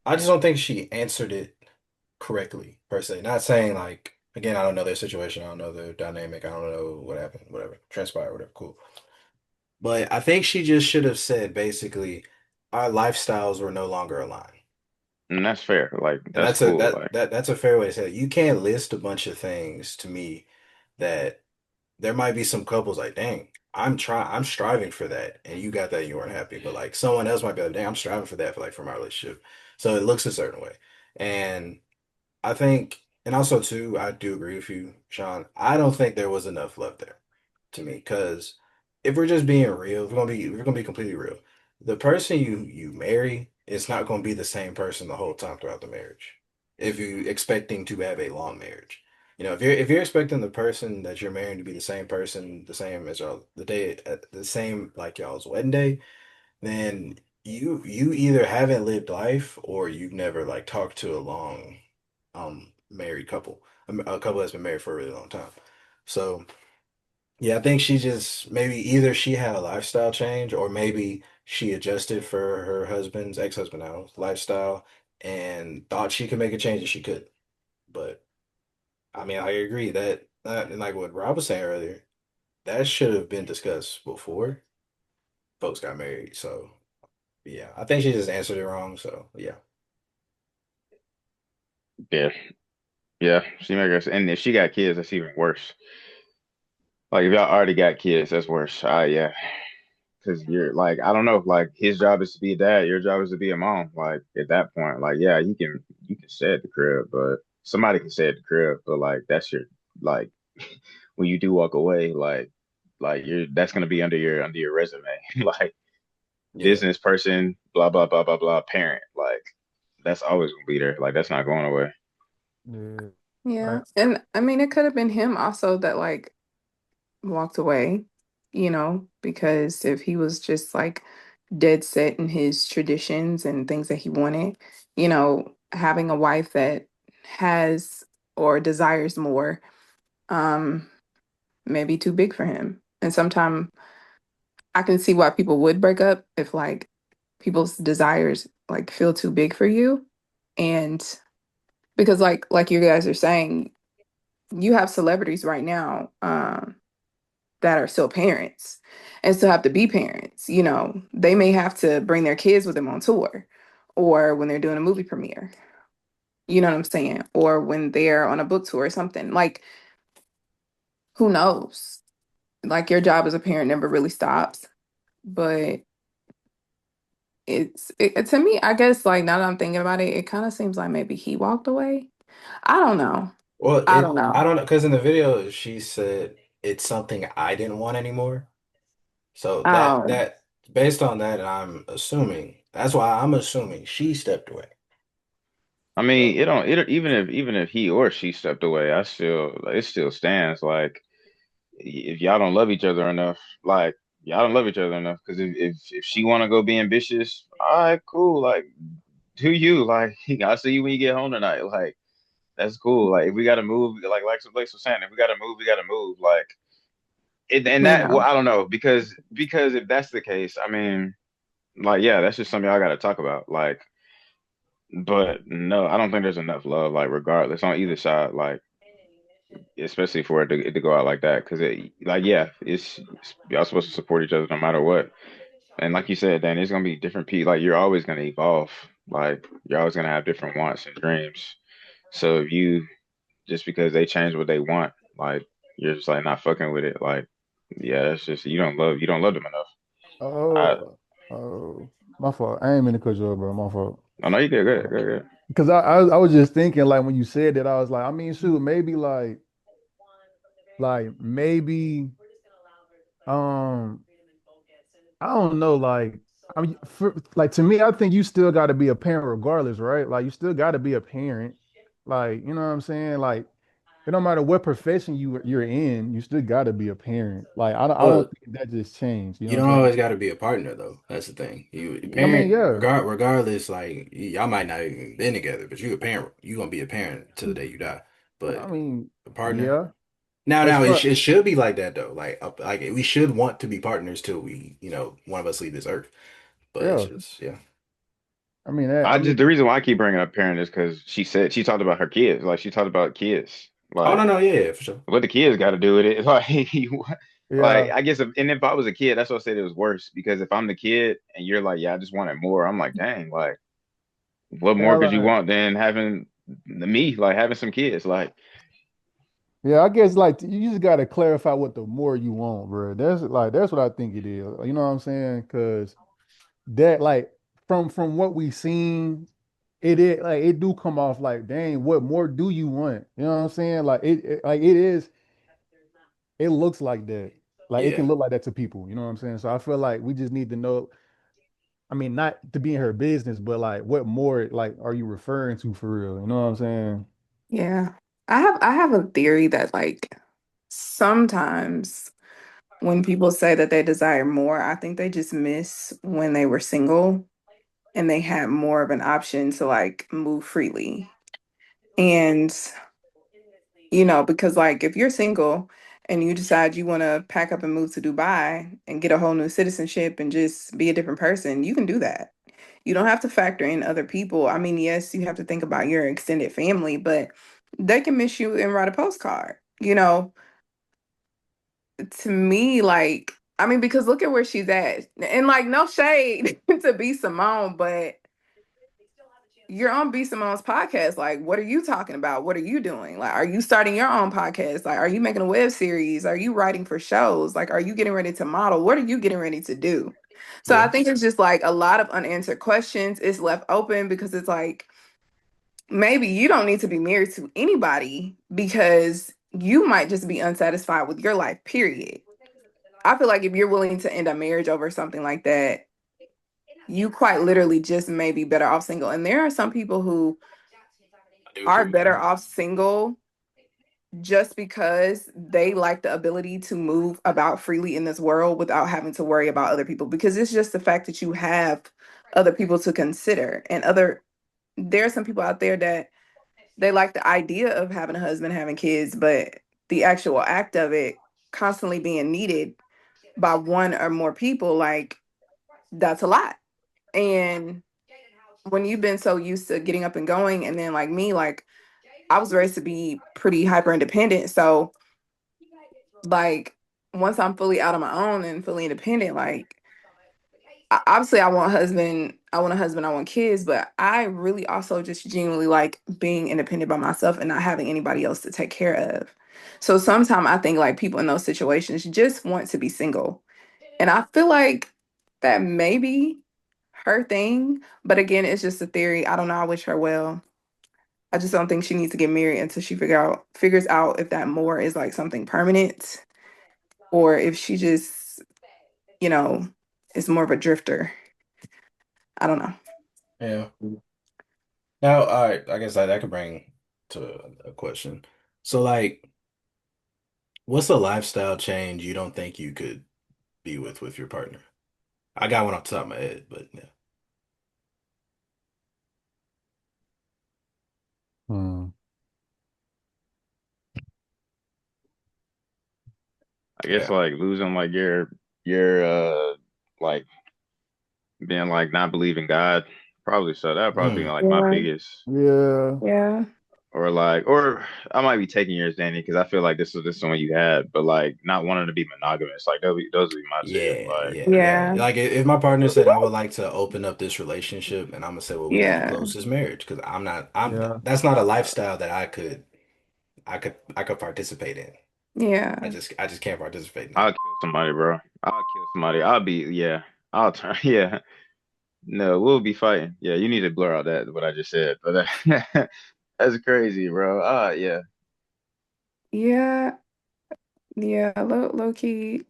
I just don't think she answered it correctly per se. Not saying like again, I don't know their situation, I don't know their dynamic, I don't know what happened, whatever, transpired, whatever, cool. But I think she just should have said basically our lifestyles were no longer aligned. And that's fair. Like, And that's cool. Like, that's a fair way to say it. You can't list a bunch of things to me that there might be some couples like, dang, I'm striving for that, and you got that, you weren't happy. But like someone else might be like, dang, I'm striving for that for like for my relationship. So it looks a certain way. And I think, and also too, I do agree with you, Sean. I don't think there was enough love there to me, because if we're just being real, if we're gonna be completely real, the person you marry is not gonna be the same person the whole time throughout the marriage. If you expecting to have a long marriage, if you're expecting the person that you're marrying to be the same person, the same as y'all the day, the same like y'all's wedding day, then you either haven't lived life or you've never like talked to a long married couple, a couple that's been married for a really long time. So yeah, I think she just maybe either she had a lifestyle change or maybe she adjusted for her husband's ex-husband now lifestyle and thought she could make a change and she could. But I mean, I agree that and like what Rob was saying earlier, that should have been discussed before folks got married. So yeah, I think she just answered it wrong. So yeah, Yeah, yeah. She make us, and if she got kids, that's even worse. Like if y'all already got kids, that's worse. Yeah, because you're like, I don't know, like his job is to be a dad, your job is to be a mom. Like at that point, like yeah, you can stay at the crib, but somebody can stay at the crib, but like that's your like when you do walk away, like you're that's gonna be under your resume, like yeah. business person, blah blah blah blah blah, parent, like that's always gonna be there. Like that's not going away. Yeah. Yeah. I, And I mean, it could have been him also that like walked away, because if he was just like dead set in his traditions and things that he wanted, having a wife that has or desires more, um, may be too big for him. And sometimes I can see why people would break up if like people's desires like feel too big for you. And because like you guys are saying, you have celebrities right now, that are still parents and still have to be parents. They may have to bring their kids with them on tour or when they're doing a movie premiere. You know what I'm saying? Or when they're on a book tour or something. Like, who knows? Like, your job as a parent never really stops. But to me, I guess, like, now that I'm thinking about it, it kind of seems like maybe he walked away. I don't know. Well, I don't know. I don't know because in the video she said it's something I didn't want anymore. So Oh, based on that, I'm assuming that's why I'm assuming she stepped away. I mean, But even if he or she stepped away, it still stands. Like if y'all don't love each other enough, like y'all don't love each other enough. Because if she want to go be ambitious, all right, cool. Like do you like? I'll see you when you get home tonight. Like that's cool. Like if we gotta move, like Lex was saying, if we gotta move, we gotta move. Like and that yeah. well, I don't know because if that's the case, I mean, like yeah, that's just something y'all gotta talk about. Like, but no, I don't think there's enough love. Like regardless on either side. Like especially for it to go out like that because like yeah y'all supposed to support each other no matter what and like you said Dan, it's gonna be different people like you're always gonna evolve like you're always gonna have different wants and dreams so if you just because they change what they want like you're just like not fucking with it like yeah that's just you don't love them enough. I oh, oh, my fault. I ain't mean to cut you off, bro. My fault. I know you did good good. Because I was just thinking, like, when you said that, I was like, I mean, shoot, maybe like maybe, um, I don't know, like, I mean, like to me, I think you still got to be a parent regardless, right? Like, you still got to be a parent. Like, you know what I'm saying? Like, it don't matter what profession you're in, you still got to be a parent. Like, I don't well, think that just changed. You know you what don't I'm saying? always got to be a partner though. That's the thing. You I mean, parent yeah. regardless, like y'all might not even been together, but you a parent. You gonna be a parent till the day you die. I But mean, a partner. yeah. As Now far it should be like that though. Like we should want to be partners till we, one of us leave this earth. But it's yeah. just yeah. I mean that. I I mean, just the reason why I keep bringing up parent is because she talked about her kids like she talked about kids Oh no, like no, yeah, yeah, for sure. what the kids got to do with it? Like yeah. I guess, and if I was a kid, that's what I said it was worse because if I'm the kid and you're like, yeah, I just wanted more, I'm like, dang, like, what Yeah, more could you want than having me, like having some kids? Like, yeah, I guess like you just gotta clarify what the more you want, bro. That's what I think it is. You know what I'm saying? Because that like from what we seen, it is like it do come off like, dang, what more do you want? You know what I'm saying? Like like it is. It looks like that. Like it Yeah. can look like that to people. You know what I'm saying? So I feel like we just need to know. I mean, not to be in her business, but like what more like are you referring to for real? You know what I'm saying? Yeah. I have a theory that like sometimes when people say that they desire more, I think they just miss when they were single and they had more of an option to like move freely. And, because like if you're single and you decide you want to pack up and move to Dubai and get a whole new citizenship and just be a different person, you can do that. You don't have to factor in other people. I mean, yes, you have to think about your extended family, but they can miss you and write a postcard. To me, like, I mean, because look at where she's at. And like, no shade to B Simone, but you're on B Simone's podcast. Like, what are you talking about? What are you doing? Like, are you starting your own podcast? Like, are you making a web series? Are you writing for shows? Like, are you getting ready to model? What are you getting ready to do? So I Yeah. think it's just like a lot of unanswered questions. It's left open because it's like maybe you don't need to be married to anybody because you might just be unsatisfied with your life, period. I feel like if you're willing to end a marriage over something like that, you quite literally just may be better off single. And there are some people who I do are agree with better that. off single just because they like the ability to move about freely in this world without having to worry about other people. Because it's just the fact that you have other people to consider. And there are some people out there that they like the idea of having a husband, having kids, but the actual act of it constantly being needed by one or more people, like that's a lot. And when you've been so used to getting up and going, and then like me, like I was raised to be pretty hyper independent. So like once I'm fully out on my own and fully independent, like obviously I want a husband, I want kids, but I really also just genuinely like being independent by myself and not having anybody else to take care of. So sometimes I think like people in those situations just want to be single. And I feel like that may be her thing, but again, it's just a theory. I don't know. I wish her well. I just don't think she needs to get married until she figures out if that more is like something permanent or if she just, you know, is more of a drifter. I don't know. Yeah. Now, all right, I guess that could bring to a question. So, like, what's a lifestyle change you don't think you could be with your partner? I got one off the top of my head, but yeah. Hmm. I guess Yeah. like losing like your like being like not believing God. Probably so. That would probably be Mm. like my Yeah. biggest. Yeah. Yeah. Or I might be taking yours, Danny, because I feel like this is the one you had, but like not wanting to be monogamous. Like those would be my two. Yeah, Like yeah, yeah. Yeah. Like if my partner said I would like to open up this relationship, and I'm gonna say, well, we can do Yeah. close as marriage because I'm Yeah. that's not a lifestyle that I could participate in. Yeah. I just can't participate in I'll that. kill somebody, bro. I'll kill somebody. I'll be yeah. I'll turn yeah. No, we'll be fighting. Yeah, you need to blur out that what I just said, but that's crazy, bro. Yeah. Yeah. Yeah. Low key,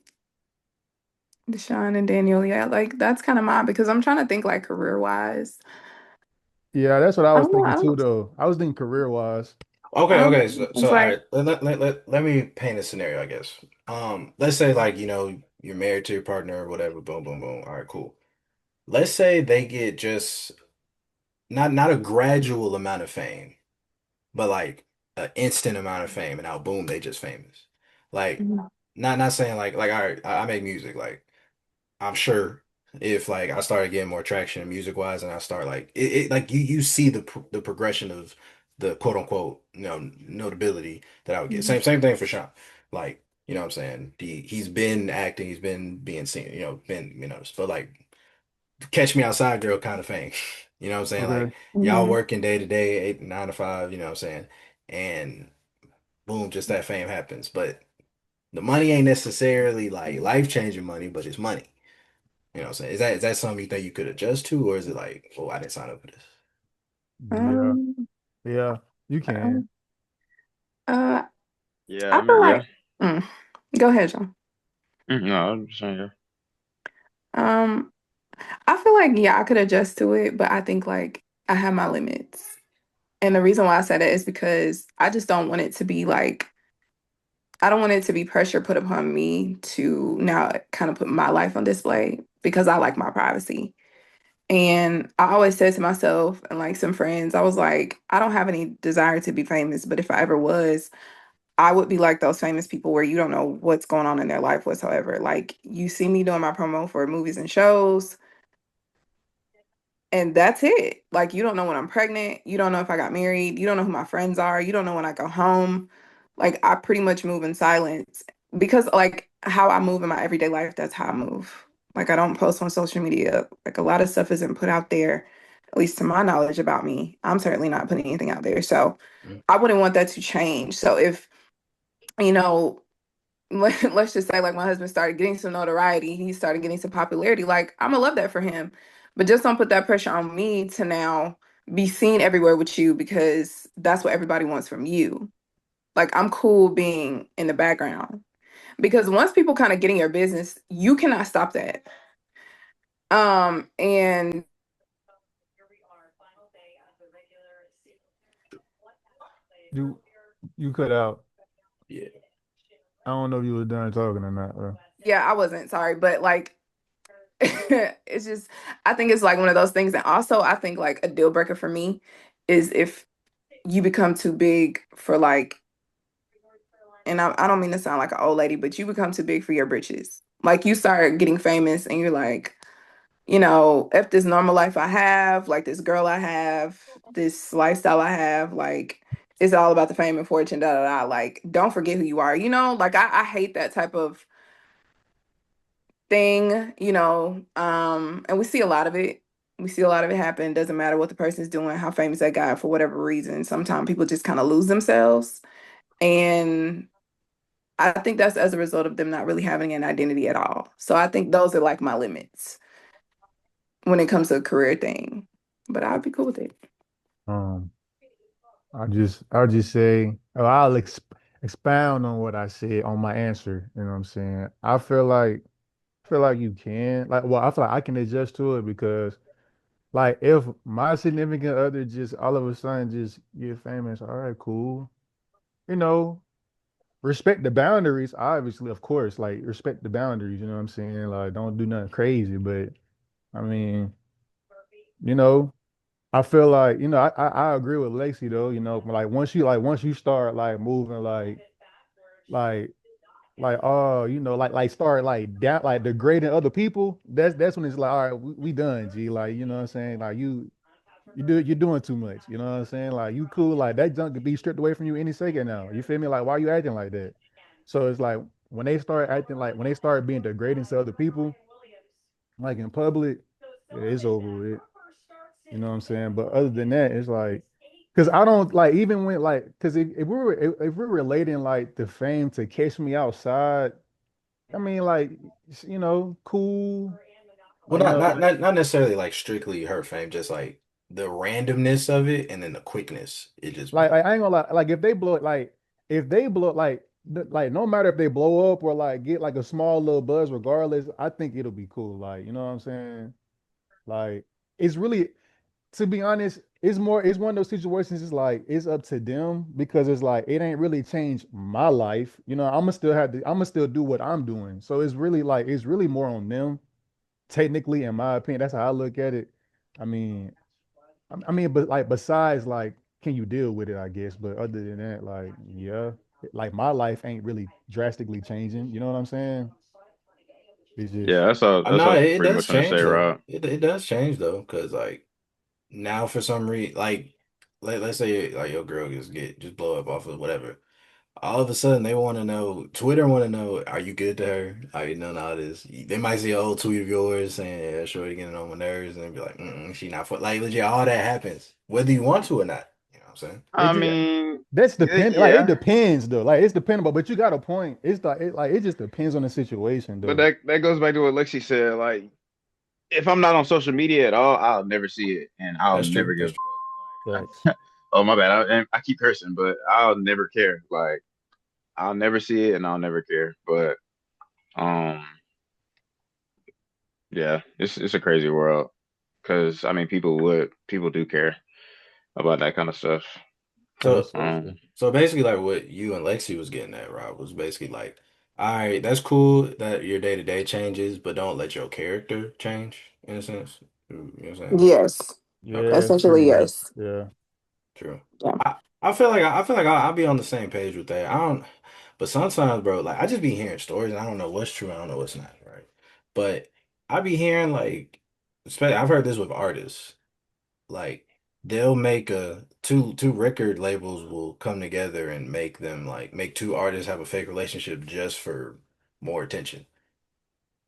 Deshaun and Daniel. Yeah. Like that's kind of mine because I'm trying to think like career wise. Yeah, that's what I I was don't know. thinking I too, don't, though. I was thinking career wise. I Okay, don't okay. know. So It's all like, right, let me paint a scenario, I guess. Let's say like, you're married to your partner or whatever, boom, boom, boom. All right, cool. Let's say they get just not a gradual amount of fame, but like an instant amount of fame, and now boom, they just famous. Like, mhm, not saying like all right, I make music, like I'm sure if like I started getting more traction music wise and I start like like you see the progression of the quote unquote notability that I would get. mhm, Same thing for Sean. Like, you know what I'm saying? He's been acting, he's been being seen, been, but like catch me outside girl kind of thing. You know what I'm saying? Like Okay. y'all mhm, working day to day, 9 to 5, you know what I'm saying? And boom, just that fame happens. But the money ain't necessarily like life-changing money, but it's money. You know what I'm saying? Is that something you think you could adjust to, or is it like, oh, I didn't sign up for this? Yeah. um, Yeah. You can. um, uh, Yeah, I I feel remember, yeah. like, mm, go ahead, John. No, I'm just saying, yeah. Um, I feel like, yeah, I could adjust to it, but I think like I have my limits. And the reason why I said it is because I just don't want it to be like I don't want it to be pressure put upon me to now kind of put my life on display because I like my privacy. And I always said to myself and like some friends, I was like, I don't have any desire to be famous, but if I ever was, I would be like those famous people where you don't know what's going on in their life whatsoever. Like you see me doing my promo for movies and shows, and that's it. Like you don't know when I'm pregnant, you don't know if I got married, you don't know who my friends are, you don't know when I go home. Like I pretty much move in silence because like how I move in my everyday life, that's how I move. Like I don't post on social media. Like a lot of stuff isn't put out there, at least to my knowledge about me. I'm certainly not putting anything out there. So Mm. I wouldn't want that to change. So if, you know, let's just say like my husband started getting some notoriety, he started getting some popularity, like I'm gonna love that for him. But just don't put that pressure on me to now be seen everywhere with you because that's what everybody wants from you. Like I'm cool being in the background because once people kind of get in your business, you cannot stop that. And You you cut out. Yeah. I don't know if you were done talking or not, bro. yeah, I wasn't sorry, but like it's just I think it's like one of those things. And also I think like a deal breaker for me is if you become too big for like, and I don't mean to sound like an old lady, but you become too big for your britches. Like you start getting famous and you're like, if this normal life I have, like this girl I have, this lifestyle I have, like it's all about the fame and fortune, da da da. Like, don't forget who you are, Like I hate that type of thing, and we see a lot of it. We see a lot of it happen. Doesn't matter what the person's doing, how famous they got for whatever reason. Sometimes people just kind of lose themselves. And I think that's as a result of them not really having an identity at all. So I think those are like my limits when it comes to a career thing. But I'd be cool with it. Um, I'll just say, or I'll expound on what I said on my answer. You know what I'm saying? I feel like you can, like, well, I feel like I can adjust to it because, like, if my significant other just all of a sudden just get famous, all right, cool. You know, respect the boundaries, obviously, of course, like respect the boundaries, you know what I'm saying? Like, don't do nothing crazy, but I mean, you know, I feel like, I agree with Lacey though, like once you start like moving like oh, like start like down like degrading other people, that's when it's like, all right, we done, G. Like, you know what I'm saying? Like you're doing too much, you know what I'm saying? Like you cool, like that junk could be stripped away from you any second now. You feel me? Like why you acting like that? So it's like when they start being degrading to other people, like in public, yeah, it's over with. You know what I'm saying? But other than that, it's like, because I don't like even when like, because if we're relating like the fame to Catch Me Outside, I mean like, cool. Well, You know, not necessarily like strictly her fame, just like the randomness of it and then the quickness. It just be like I ain't gonna lie, like if they blow like like no matter if they blow up or like get like a small little buzz, regardless, I think it'll be cool. Like, you know what I'm saying? Like, it's really, to be honest, it's one of those situations. It's like it's up to them because it's like it ain't really changed my life. I'm gonna still do what I'm doing. So it's really more on them. Technically, in my opinion, that's how I look at it. I mean, but like besides like, can you deal with it? I guess. But other than that, like, yeah, like my life ain't really drastically changing. You know what I'm saying? It's just Yeah, that's no, all it pretty does much gonna say, change though. Rob. It does change though, because like now for some reason, like let's say like your girl just blow up off of whatever. All of a sudden they want to know, Twitter want to know, are you good to her? Are you none of this? They might see an old tweet of yours saying, yeah, shorty getting on my nerves, and be like, she not for like legit. All that happens, whether you want to or not. You know what I'm saying? it I just mean, that's depend like it yeah, depends though. Like it's dependable, but you got a point. Like it just depends on the situation but though. that goes back to what Lexi said. Like, if I'm not on social media at all, I'll never see it, and I'll That's never true. give That's a true. fuck. Facts. Oh my bad, and I keep cursing, but I'll never care. Like, I'll never see it, and I'll never care. But um, yeah, it's a crazy world because I mean, people do care about that kind of stuff. That's So so Um, true. So basically, like what you and Lexi was getting at, Rob, was basically like, all right, that's cool that your day to day changes, but don't let your character change in a sense. You know what I'm saying? Yes, Okay, Yeah, pretty essentially, much. yes. Yeah. true. Yeah. I feel like I'll be on the same page with that. I don't, but sometimes, bro, like I just be hearing stories and I don't know what's true, I don't know what's not, right? But I be hearing like, especially I've heard this with artists. Like they'll make a two record labels will come together and make them like make two artists have a fake relationship just for more attention.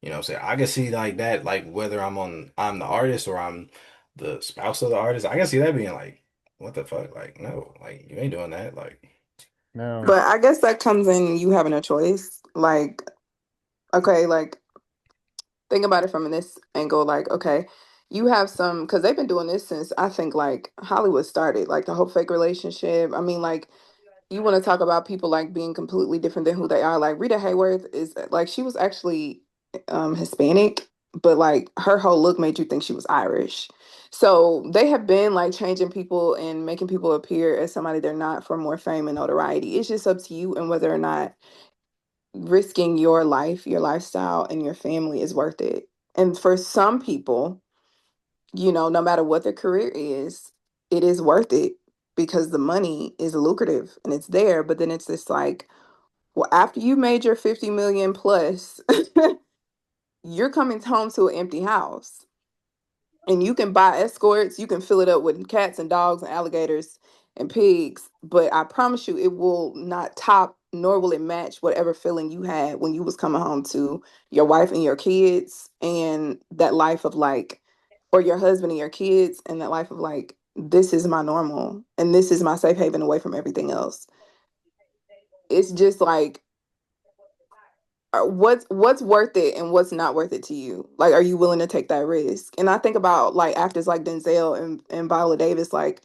You know what I'm saying? I can see like that, like whether I'm the artist or I'm the spouse of the artist, I can see that being like, what the fuck? Like, no, like you ain't doing that. Like, Now, But I guess that comes in you having a choice. Like, okay, like think about it from this angle. Like, okay, you have some because they've been doing this since I think like Hollywood started, like the whole fake relationship. I mean, like you want to talk about people like being completely different than who they are. Like Rita Hayworth is like she was actually Hispanic, but like her whole look made you think she was Irish. So they have been like changing people and making people appear as somebody they're not for more fame and notoriety. It's just up to you and whether or not risking your life, your lifestyle, and your family is worth it. And for some people, no matter what their career is, it is worth it because the money is lucrative and it's there. But then it's this like, well, after you made your 50 million plus, you're coming home to an empty house. And you can buy escorts, you can fill it up with cats and dogs and alligators and pigs, but I promise you it will not top nor will it match whatever feeling you had when you was coming home to your wife and your kids and that life of like or your husband and your kids and that life of like this is my normal and this is my safe haven away from everything else. It's just like what's worth it and what's not worth it to you? Like, are you willing to take that risk? And I think about like actors like Denzel and Viola Davis, like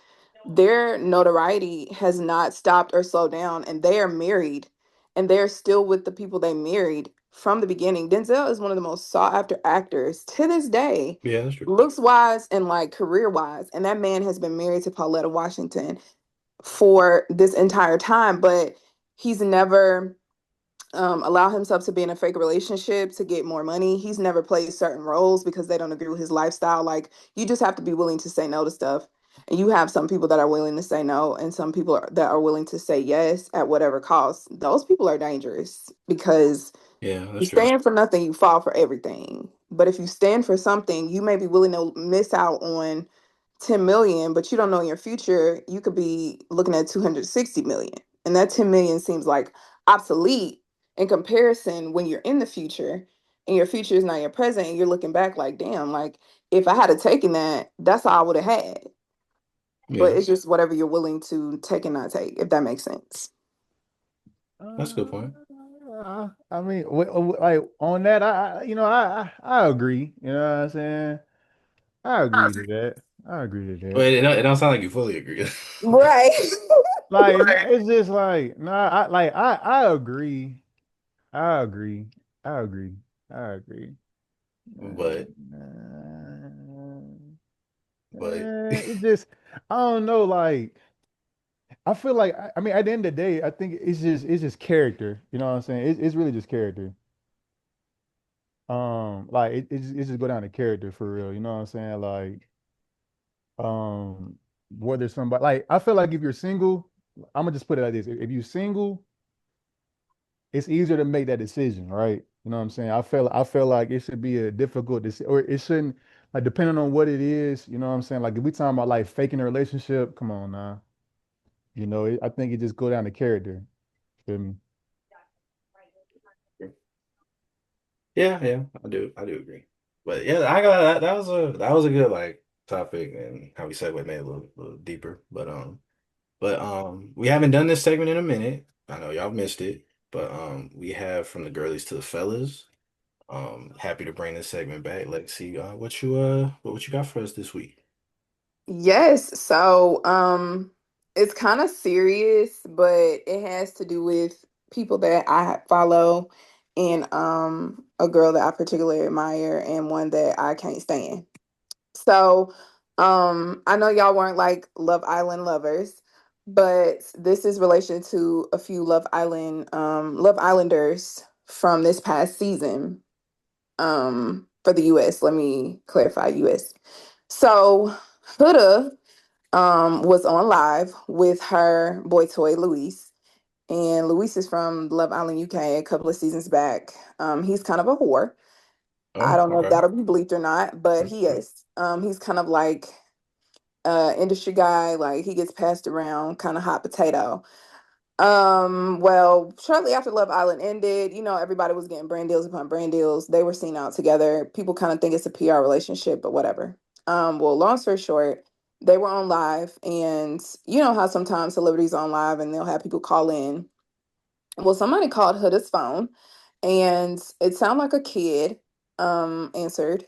their notoriety has not stopped or slowed down, and they are married, and they're still with the people they married from the beginning. Denzel is one of the most sought after actors to this day, yeah, that's true. looks wise and like career wise, and that man has been married to Pauletta Washington for this entire time, but he's never allow himself to be in a fake relationship to get more money. He's never played certain roles because they don't agree with his lifestyle. Like you just have to be willing to say no to stuff. And you have some people that are willing to say no, and some people that are willing to say yes at whatever cost. Those people are dangerous because Yeah, you that's true. stand for nothing, you fall for everything. But if you stand for something, you may be willing to miss out on 10 million, but you don't know in your future, you could be looking at 260 million. And that 10 million seems like obsolete in comparison when you're in the future and your future is not your present and you're looking back like, damn, like if I had taken that, that's all I would have had. But Yeah, it's just whatever you're willing to take and not take, if that makes sense. that's a good point. I mean, like on that, I agree. You know what I'm saying? I agree to that. I agree to But that. it don't sound like you fully agree. Right. Like, it's just like, nah, I agree. I agree. I agree. I agree. Uh, But but it's just, I don't know. Like, I feel like, I mean, at the end of the day, I think it's just character. You know what I'm saying? It's really just character. Like it just go down to character for real. You know what I'm saying? Like, um, whether somebody like, I feel like if you're single, I'm gonna just put it like this: if you're single, it's easier to make that decision, right? You know what I'm saying? I feel like it should be a difficult decision, or it shouldn't, like depending on what it is. You know what I'm saying? Like if we talking about like faking a relationship, come on now. I think it just go down to character. Feel me? yeah, I do agree. But yeah, I got that. That was a good like topic and how we segued made it little deeper. But we haven't done this segment in a minute. I know y'all missed it, but we have from the girlies to the fellas. Happy to bring this segment back. Let's see what you got for us this week. Yes. So, it's kind of serious, but it has to do with people that I follow and a girl that I particularly admire and one that I can't stand. So, I know y'all weren't like Love Island lovers, but this is relation to a few Love Islanders from this past season for the US. Let me clarify US. So Huda was on live with her boy toy Luis. And Luis is from Love Island UK a couple of seasons back. He's kind of a whore. I Oh, don't know if okay. that'll be bleeped or not, but he is. He's kind of like industry guy, like he gets passed around, kind of hot potato. Well, shortly after Love Island ended, everybody was getting brand deals upon brand deals. They were seen out together. People kind of think it's a PR relationship, but whatever. Well, long story short, they were on live, and you know how sometimes celebrities are on live and they'll have people call in. Well, somebody called Huda's phone, and it sounded like a kid answered,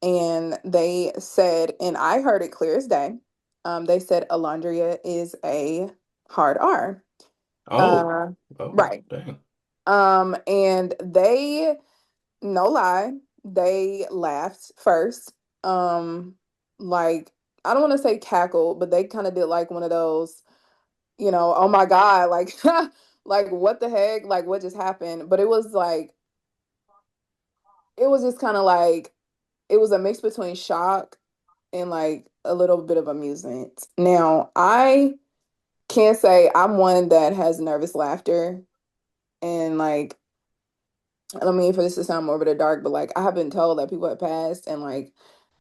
and they said, and I heard it clear as day. They said Alondria is a hard R. Oh, Uh, oh, right. dang. And they, no lie, they laughed first. Um, like I don't want to say cackle, but they kind of did like one of those, oh my God, like like what the heck? Like what just happened? But it was like it was just kind of like it was a mix between shock and like a little bit of amusement. Now, I can't say I'm one that has nervous laughter and like I don't mean for this to sound morbid or dark, but like I have been told that people have passed, and like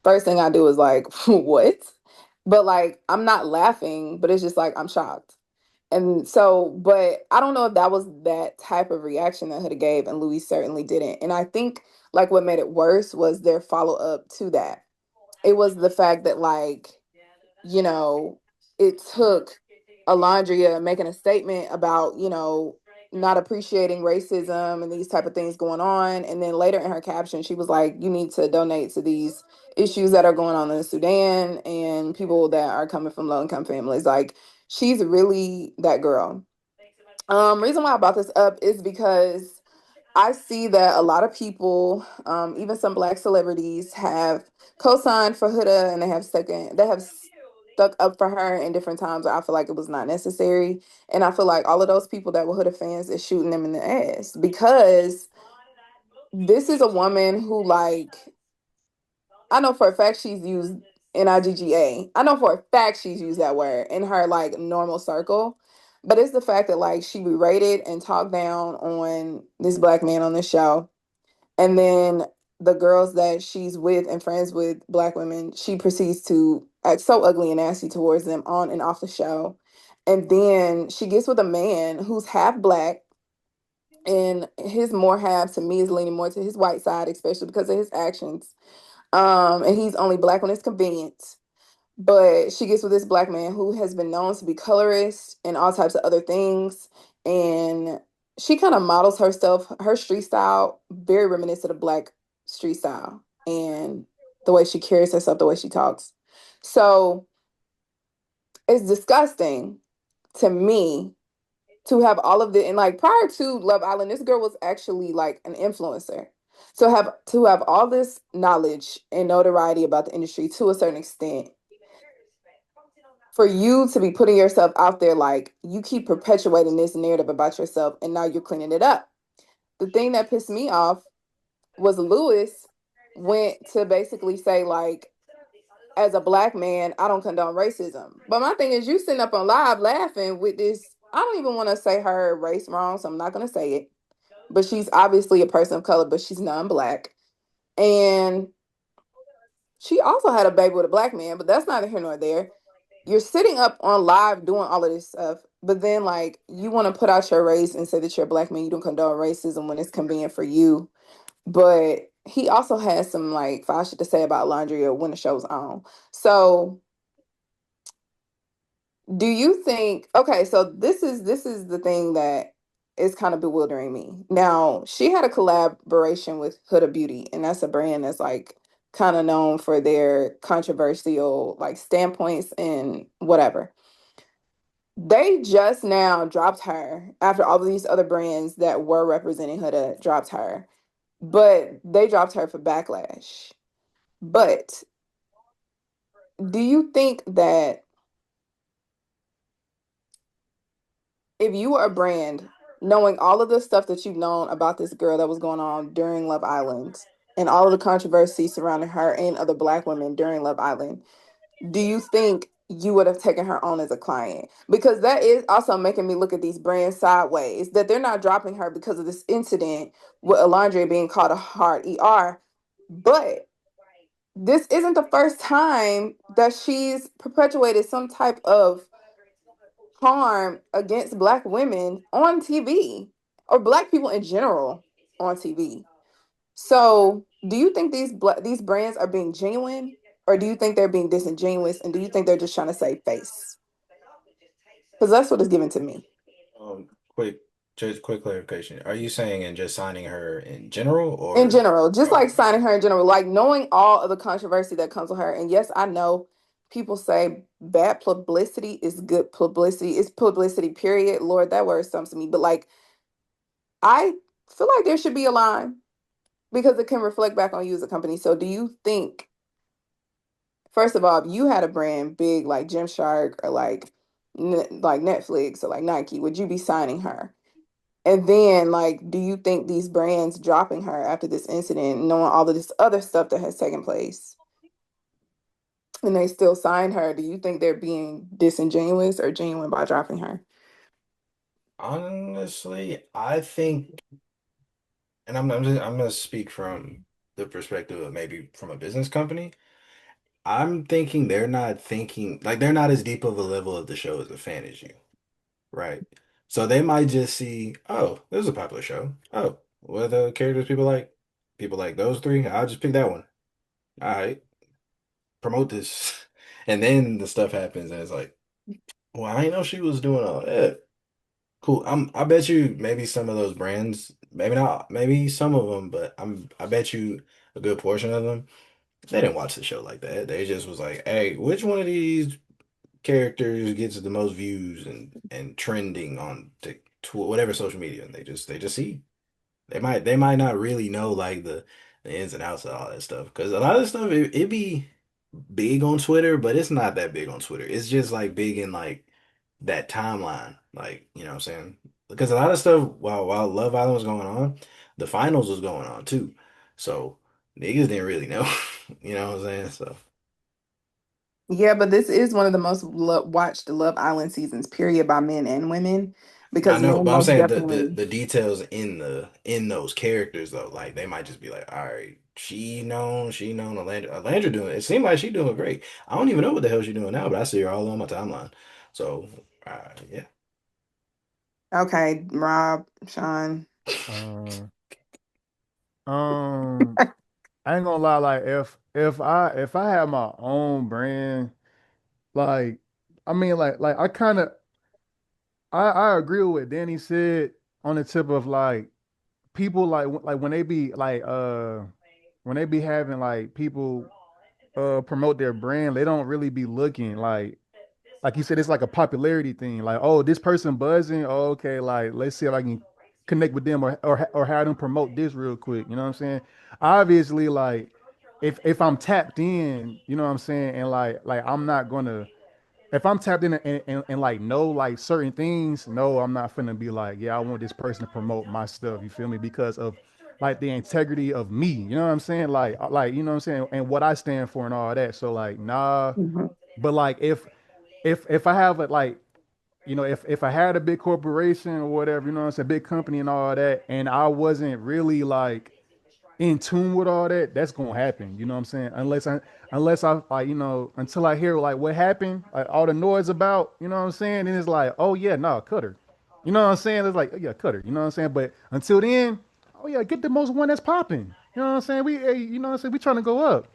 first thing I do is like, what? But like I'm not laughing, but it's just like I'm shocked. And so, but I don't know if that was that type of reaction that Huda gave, and Louis certainly didn't. And I think like what made it worse was their follow up to that. It was the fact that like you know, it took Alondria making a statement about, not appreciating racism and these type of things going on. And then later in her caption, she was like, you need to donate to these issues that are going on in Sudan and people that are coming from low income families. Like she's really that girl. Reason why I brought this up is because I see that a lot of people, even some black celebrities, have co-signed for Huda and they have stuck up for her in different times where I feel like it was not necessary. And I feel like all of those people that were Huda fans is shooting them in the ass because this is a woman who like I know for a fact she's used NIGGA. I know for a fact she's used that word in her like normal circle. But it's the fact that like she berated and talked down on this black man on this show. And then the girls that she's with and friends with, black women, she proceeds to act so ugly and nasty towards them on and off the show. And then she gets with a man who's half black, and his more half to me is leaning more to his white side, especially because of his actions. And he's only black when it's convenient. But she gets with this black man who has been known to be colorist and all types of other things. And she kind of models herself, her street style, very reminiscent of black street style and the way she carries herself, the way she talks. So it's disgusting to me to have all of the and like prior to Love Island, this girl was actually like an influencer. So have all this knowledge and notoriety about the industry to a certain extent for you to be putting yourself out there like you keep perpetuating this narrative about yourself and now you're cleaning it up. The thing that pissed me off was Lewis went to basically say like as a black man, I don't condone racism. But my thing is you sitting up on live laughing with this I don't even want to say her race wrong, so I'm not going to say it. But she's obviously a person of color, but she's non-black. And she also had a baby with a black man, but that's neither here nor there. You're sitting up on live doing all of this stuff, but then like you want to put out your race and say that you're a black man, you don't condone racism when it's convenient for you. But he also has some like foul shit to say about Landria when the show's on. So do you think okay, so this is the thing that is kind of bewildering me. Now, she had a collaboration with Huda Beauty, and that's a brand that's like kind of known for their controversial like standpoints and whatever. They just now dropped her after all of these other brands that were representing Huda dropped her, but they dropped her for backlash. But do you think that if you were a brand, knowing all of the stuff that you've known about this girl that was going on during Love Island and all of the controversy surrounding her and other Black women during Love Island, do you think you would have taken her on as a client? Because that is also making me look at these brands sideways, that they're not dropping her because of this incident with Alondra being called a hard ER. But this isn't the first time that she's perpetuated some type of harm against Black women on TV or Black people in general on TV. So, do you think these brands are being genuine, or do you think they're being disingenuous, and do you think they're just trying to save face? Because that's what it's given to me. Um, quick, just quick clarification. Are you saying in just signing her in general In or general, just oh, like signing her in general, like knowing all of the controversy that comes with her. And yes, I know people say bad publicity is good publicity. It's publicity, period. Lord, that word stumps me. But like, I feel like there should be a line because it can reflect back on you as a company. So, do you think, first of all, if you had a brand big like Gymshark or like like Netflix or like Nike, would you be signing her? And then, like, do you think these brands dropping her after this incident, knowing all of this other stuff that has taken place, and they still sign her, do you think they're being disingenuous or genuine by dropping her? honestly, I think, and I'm gonna speak from the perspective of maybe from a business company. I'm thinking they're not thinking like they're not as deep of a level of the show as a fan as you, right? So they might just see, oh, this is a popular show. Oh, what are the characters people like? People like those three. I'll just pick that one. All right, promote this. And then the stuff happens and it's like, well, I didn't know she was doing all that. Cool. I bet you maybe some of those brands, maybe not, maybe some of them, but I bet you a good portion of them, they didn't watch the show like that. They just was like, hey, which one of these characters gets the most views and trending on whatever social media, and they just see. They might not really know like the ins and outs of all that stuff because a lot of stuff it be big on Twitter, but it's not that big on Twitter. It's just like big in like that timeline, like you know what I'm saying? Because a lot of stuff while Love Island was going on, the finals was going on too, so niggas didn't really know, you know what I'm saying? So Yeah, but this is one of the most watched Love Island seasons, period, by men and women, I because know, men but I'm most saying the definitely. the details in those characters though, like they might just be like, all right, she known Alandra doing it. It seemed like she doing great. I don't even know what the hell she's doing now, but I see her all on my timeline. So yeah. Okay, Rob, Sean. Um, um, I ain't gonna lie, like if I had my own brand, like I mean like I kind of I agree with what Danny said on the tip of like people like when they be like when they be having like people promote their brand, they don't really be looking like you said, it's like a popularity thing. Like, oh, this person buzzing. Oh, okay, like let's see if I can connect with them or have them promote this real quick. You know what I'm saying? Obviously, like if I'm tapped in, you know what I'm saying, and like I'm not gonna if I'm tapped in and like know like certain things, no, I'm not finna be like, yeah, I want this person to promote my stuff. You feel me? Because of like the integrity of me. You know what I'm saying? Like you know what I'm saying, and what I stand for and all that. So like, nah. Mhm. But like if I have a like you know if I had a big corporation or whatever, you know what I'm saying, big company and all that, and I wasn't really like in tune with all that, that's gonna happen. You know what I'm saying? Unless I like until I hear like what happened, like all the noise about, you know what I'm saying, then it's like, oh yeah, no, cut her. You know what I'm saying? It's like, oh, yeah, cut her. You know what I'm saying? But until then, oh yeah, get the most one that's popping. You know what I'm saying? We, hey, you know what I'm saying? We trying to go up.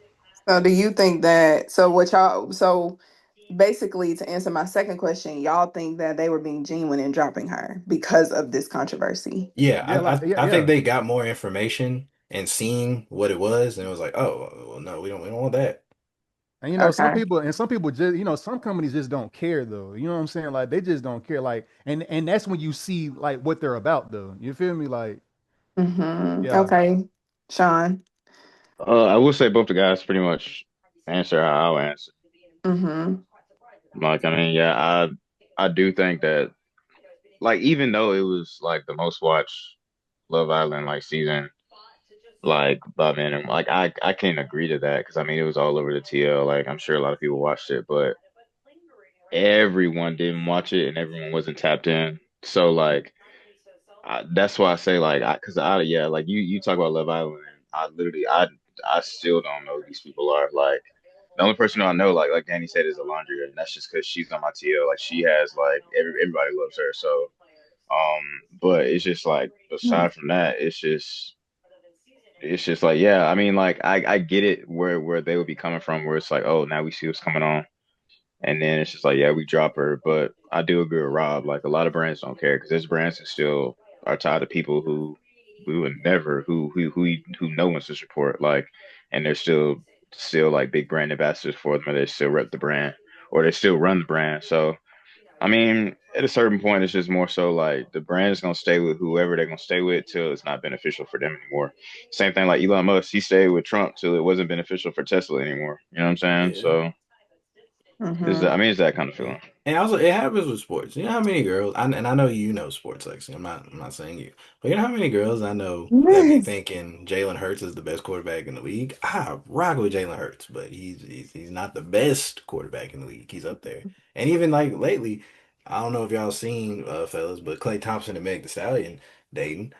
So, do you think that? So, what y'all? So, basically, to answer my second question, y'all think that they were being genuine in dropping her because of this controversy? Yeah, Yeah, like yeah, I think yeah. they got more information and seeing what it was, and it was like, oh, well, no, we don't want that. And Okay. some people just, some companies just don't care though. You know what I'm saying? Like they just don't care. Like, and that's when you see like what they're about though. You feel me? Like, yeah. Okay, Sean. I will say both the guys pretty much answer how I would answer. Mm-hmm. Like, I mean, yeah, I do think that. like even though it was like the most watched Love Island like season like by minimum, like I can't agree to that because I mean it was all over the TL. Like I'm sure a lot of people watched it, but everyone didn't watch it and everyone wasn't tapped in. So like that's why I say like because yeah, like you talk about Love Island and I literally I still don't know who these people are. Like the only person I know like Danny said is Alondria, and that's just because she's on my TL. Like she has like everybody loves her. So but it's just like aside from that, it's just like yeah. I mean like I get it where they would be coming from, where it's like oh now we see what's coming on. And then it's just like, yeah, we drop her. But I do agree with Rob. Like a lot of brands don't care because there's brands that still are tied to people who we would never who no one should support. Like, and they're still like big brand ambassadors for them, or they still rep the brand or they still run the brand. So I mean, at a certain point, it's just more so like the brand is gonna stay with whoever they're gonna stay with till it's not beneficial for them anymore. Same thing like Elon Musk, he stayed with Trump till it wasn't beneficial for Tesla anymore. You know what I'm saying? Yeah. So. Is Hmm. that? I mean, it's that kind of feeling. And also, it happens with sports. You know how many girls, and I know you know sports, Lexi. I'm not saying you, but you know how many girls I know that be Yes. thinking Jalen Hurts is the best quarterback in the league. I rock with Jalen Hurts, but he's not the best quarterback in the league. He's up there, and even like lately, I don't know if y'all seen fellas, but Klay Thompson and Meg Thee Stallion dating.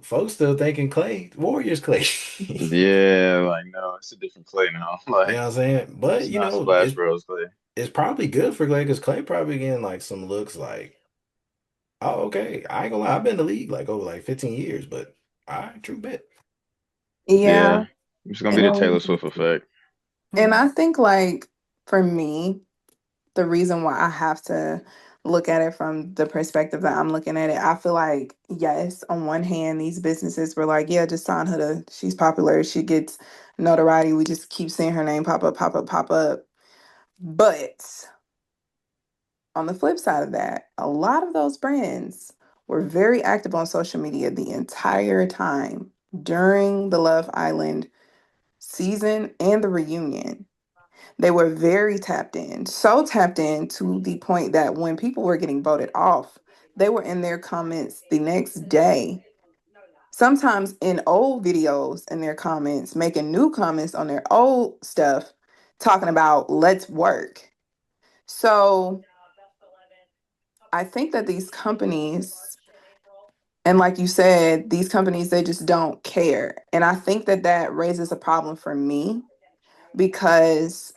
Folks still thinking Clay Warriors Clay. Yeah, like no, it's a different play now. You Like know what I'm saying? But it's you not know, Splash Bros. Play. it's probably good for Clay because Clay probably getting like some looks like. Oh, okay. I ain't gonna lie. I've been in the league like over like 15 years, but I true bet. Yeah. Yeah, it's gonna be the And Taylor Swift effect. I think like for me, the reason why I have to look at it from the perspective that I'm looking at it, I feel like, yes, on one hand, these businesses were like, yeah, just sign her to, she's popular, she gets notoriety. We just keep seeing her name pop up, pop up, pop up. But on the flip side of that, a lot of those brands were very active on social media the entire time during the Love Island season and the reunion. They were very tapped in, so tapped in to the point that when people were getting voted off, they were in their comments the next day. Sometimes in old videos in their comments, making new comments on their old stuff, talking about let's work. So I think that these companies, and like you said, these companies, they just don't care. And I think that that raises a problem for me because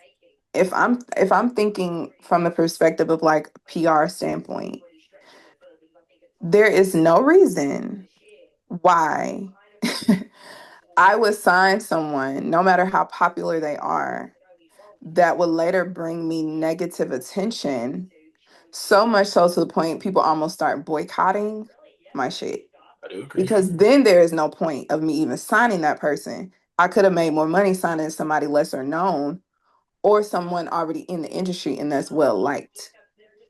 if I'm thinking from the perspective of like PR standpoint, there is no reason why I would sign someone, no matter how popular they are, that would later bring me negative attention, so much so to the point people almost start boycotting my shit. I do agree. Because then there is no point of me even signing that person. I could have made more money signing somebody lesser known or someone already in the industry and that's well liked.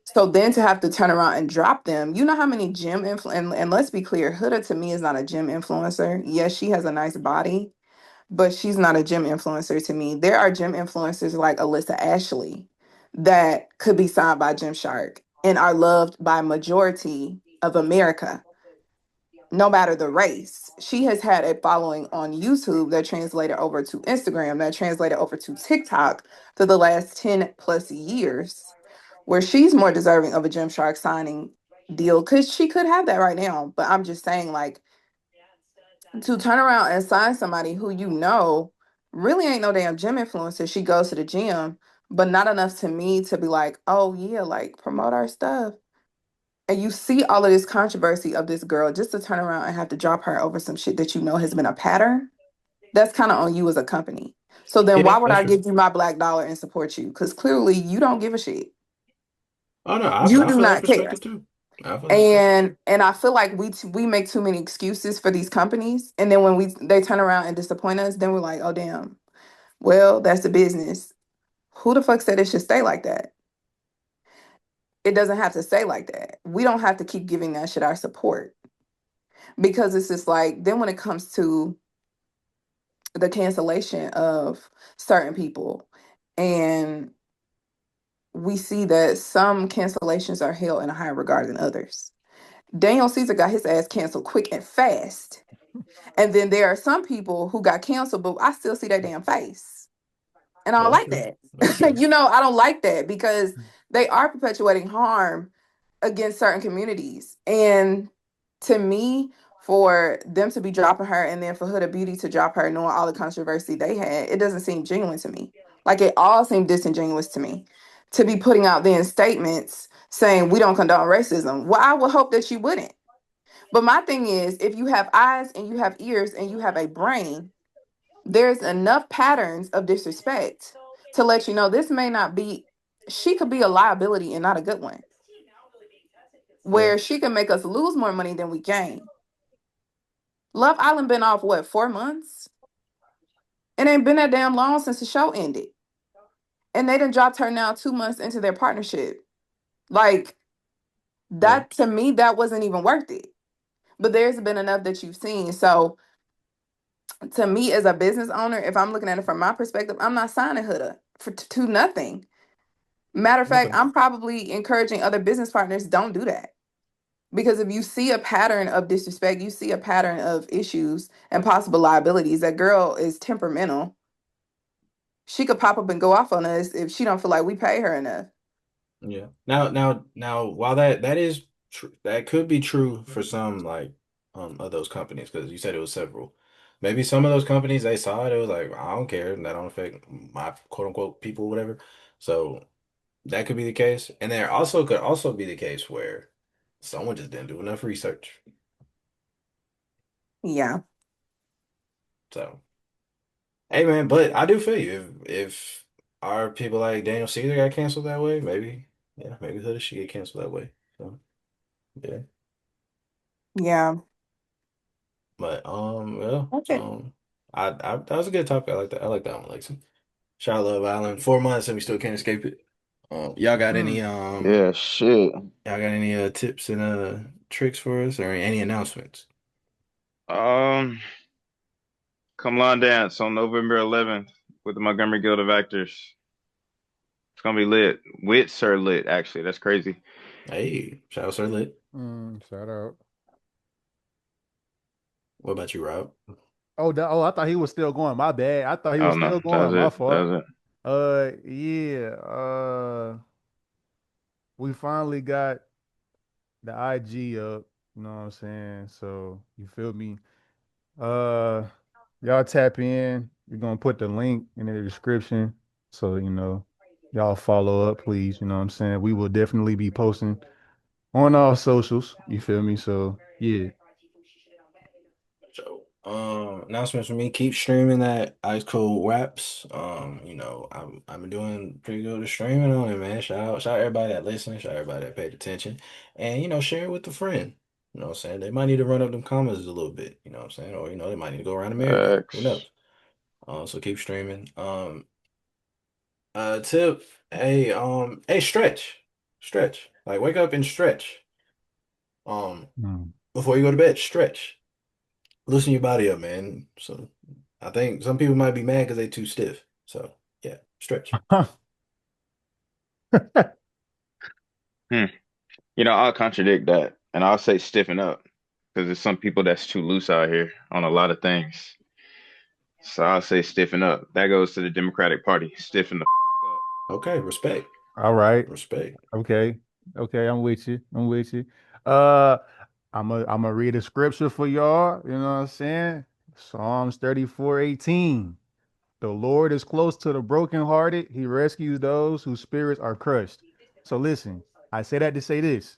So then to have to turn around and drop them, you know how many and let's be clear, Huda to me is not a gym influencer. Yes, she has a nice body, but she's not a gym influencer to me. There are gym influencers like Alyssa Ashley that could be signed by Gymshark and are loved by majority of America, no matter the race. She has had a following on YouTube that translated over to Instagram, that translated over to TikTok for the last 10 plus years, where she's more deserving of a Gymshark signing deal because she could have that right now. But I'm just saying, like, to turn around and sign somebody who you know really ain't no damn gym influencer. She goes to the gym, but not enough to me to be like, oh, yeah, like promote our stuff. And you see all of this controversy of this girl just to turn around and have to drop her over some shit that you know has been a pattern. That's kind of on you as a company. So then Yeah, why would that's I true. give you my black dollar and support you? Because clearly you don't give a shit. Oh no, You I do feel that not care. perspective too. I feel that perspective. And I feel like we make too many excuses for these companies. And then when they turn around and disappoint us, then we're like, oh damn, well, that's the business. Who the fuck said it should stay like that? It doesn't have to stay like that. We don't have to keep giving that shit our support because it's just like then when it comes to the cancellation of certain people and we see that some cancellations are held in a higher regard than others. Daniel Caesar got his ass canceled quick and fast. And then there are some people who got canceled, but I still see their damn face. And I don't That's like true. That's that. true. I don't like that because they are perpetuating harm against certain communities. And to me, for them to be dropping her and then for Huda Beauty to drop her, knowing all the controversy they had, it doesn't seem genuine to me. Like it all seemed disingenuous to me to be putting out then statements saying we don't condone racism. Well, I would hope that you wouldn't. But my thing is, if you have eyes and you have ears and you have a brain, there's enough patterns of disrespect to let you know this may not be, she could be a liability and not a good one, Yeah. where she can make us lose more money than we gain. Love Island been off what, 4 months? It ain't been that damn long since the show ended. And they done dropped her now 2 months into their partnership. Like Yeah. that to me, that wasn't even worth it. But there's been enough that you've seen. So to me as a business owner, if I'm looking at it from my perspective, I'm not signing Huda for to nothing. Matter of fact, Okay. I'm probably encouraging other business partners don't do that. Because if you see a pattern of disrespect, you see a pattern of issues and possible liabilities. That girl is temperamental. She could pop up and go off on us if she don't feel like we pay her enough. Yeah. Now, while that is true, that could be true for some like of those companies because you said it was several. Maybe some of those companies they saw it, it was like I don't care, that don't affect my quote unquote people, whatever. So that could be the case, and there also could also be the case where someone just didn't do enough research. Yeah. So hey man, but I do feel you if our people like Daniel Caesar got canceled that way, maybe yeah, maybe Huda should get canceled that way. So yeah. Yeah. But well, Okay. I that was a good topic. I like that. I like that one, Lexi. Shout Love Island. 4 months and we still can't escape it. Y'all got any Mm. Yeah, shit. y'all got any tips and tricks for us or any announcements? Um, Come Line Dance on November 11th with the Montgomery Guild of Actors. It's gonna be lit. Wits are lit, actually. That's crazy. Hey, shout out Sir Lit. Shout out. What about you, Rob? Oh, I thought he was still going. My bad. I thought he Oh was no, still that going. was My it. That fault. was it. Yeah. We finally got the IG up. You know what I'm saying? So you feel me? Uh, y'all tap in. We're gonna put the link in the description. So, y'all follow up, please. You know what I'm saying? We will definitely be posting on our socials. You feel me? So yeah. So, announcements for me. Keep streaming that Ice Cold Raps. I've been doing pretty good with streaming on it, man. Shout out everybody that listened, shout out everybody that paid attention. And share it with a friend. You know what I'm saying? They might need to run up them comments a little bit, you know what I'm saying? Or, they might need to go around the merry-go. Who X. knows? So keep streaming. Tip, hey, stretch. Stretch. Like wake up and stretch. Um, Mm. Before you go to bed, stretch. Loosen your body up, man. So I think some people might be mad because they too stiff. So yeah, stretch. Hmm. I'll contradict that, and I'll say stiffen up because there's some people that's too loose out here on a lot of things. So I'll say stiffen up. That goes to the Democratic Party. Stiffen the up. Okay, respect. All right. Respect. Okay. Okay, I'm with you. I'm with you. Uh, I'm gonna read a scripture for y'all. You know what I'm saying? Psalms 34:18. The Lord is close to the brokenhearted. He rescues those whose spirits are crushed. So listen, I say that to say this.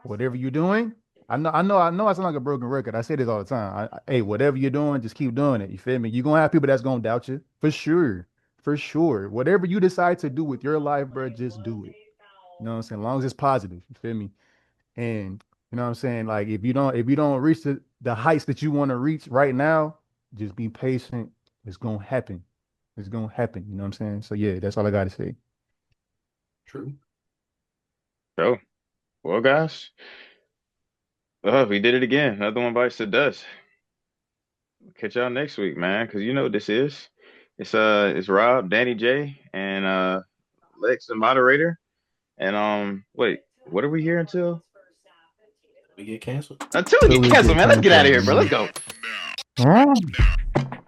Whatever you're doing, I know I sound like a broken record. I say this all the time. Hey, whatever you're doing, just keep doing it. You feel me? You're gonna have people that's gonna doubt you. For sure. For sure. Whatever you decide to do with your life, bro, just do it. You know what I'm saying? As long as it's positive, you feel me? And you know what I'm saying? Like if you don't reach the heights that you want to reach right now, just be patient. It's gonna happen. It's gonna happen. You know what I'm saying? So yeah, that's all I gotta say. True. So, well, guys, we did it again. Another one bites the dust. Catch y'all next week, man, because you know what this is. It's Rob, Danny J, and Lex, the moderator. And wait, what are we here until? We get canceled. Until we Till get we canceled, get man. Let's get out of canceled, here, bro. Let's man. go. Huh?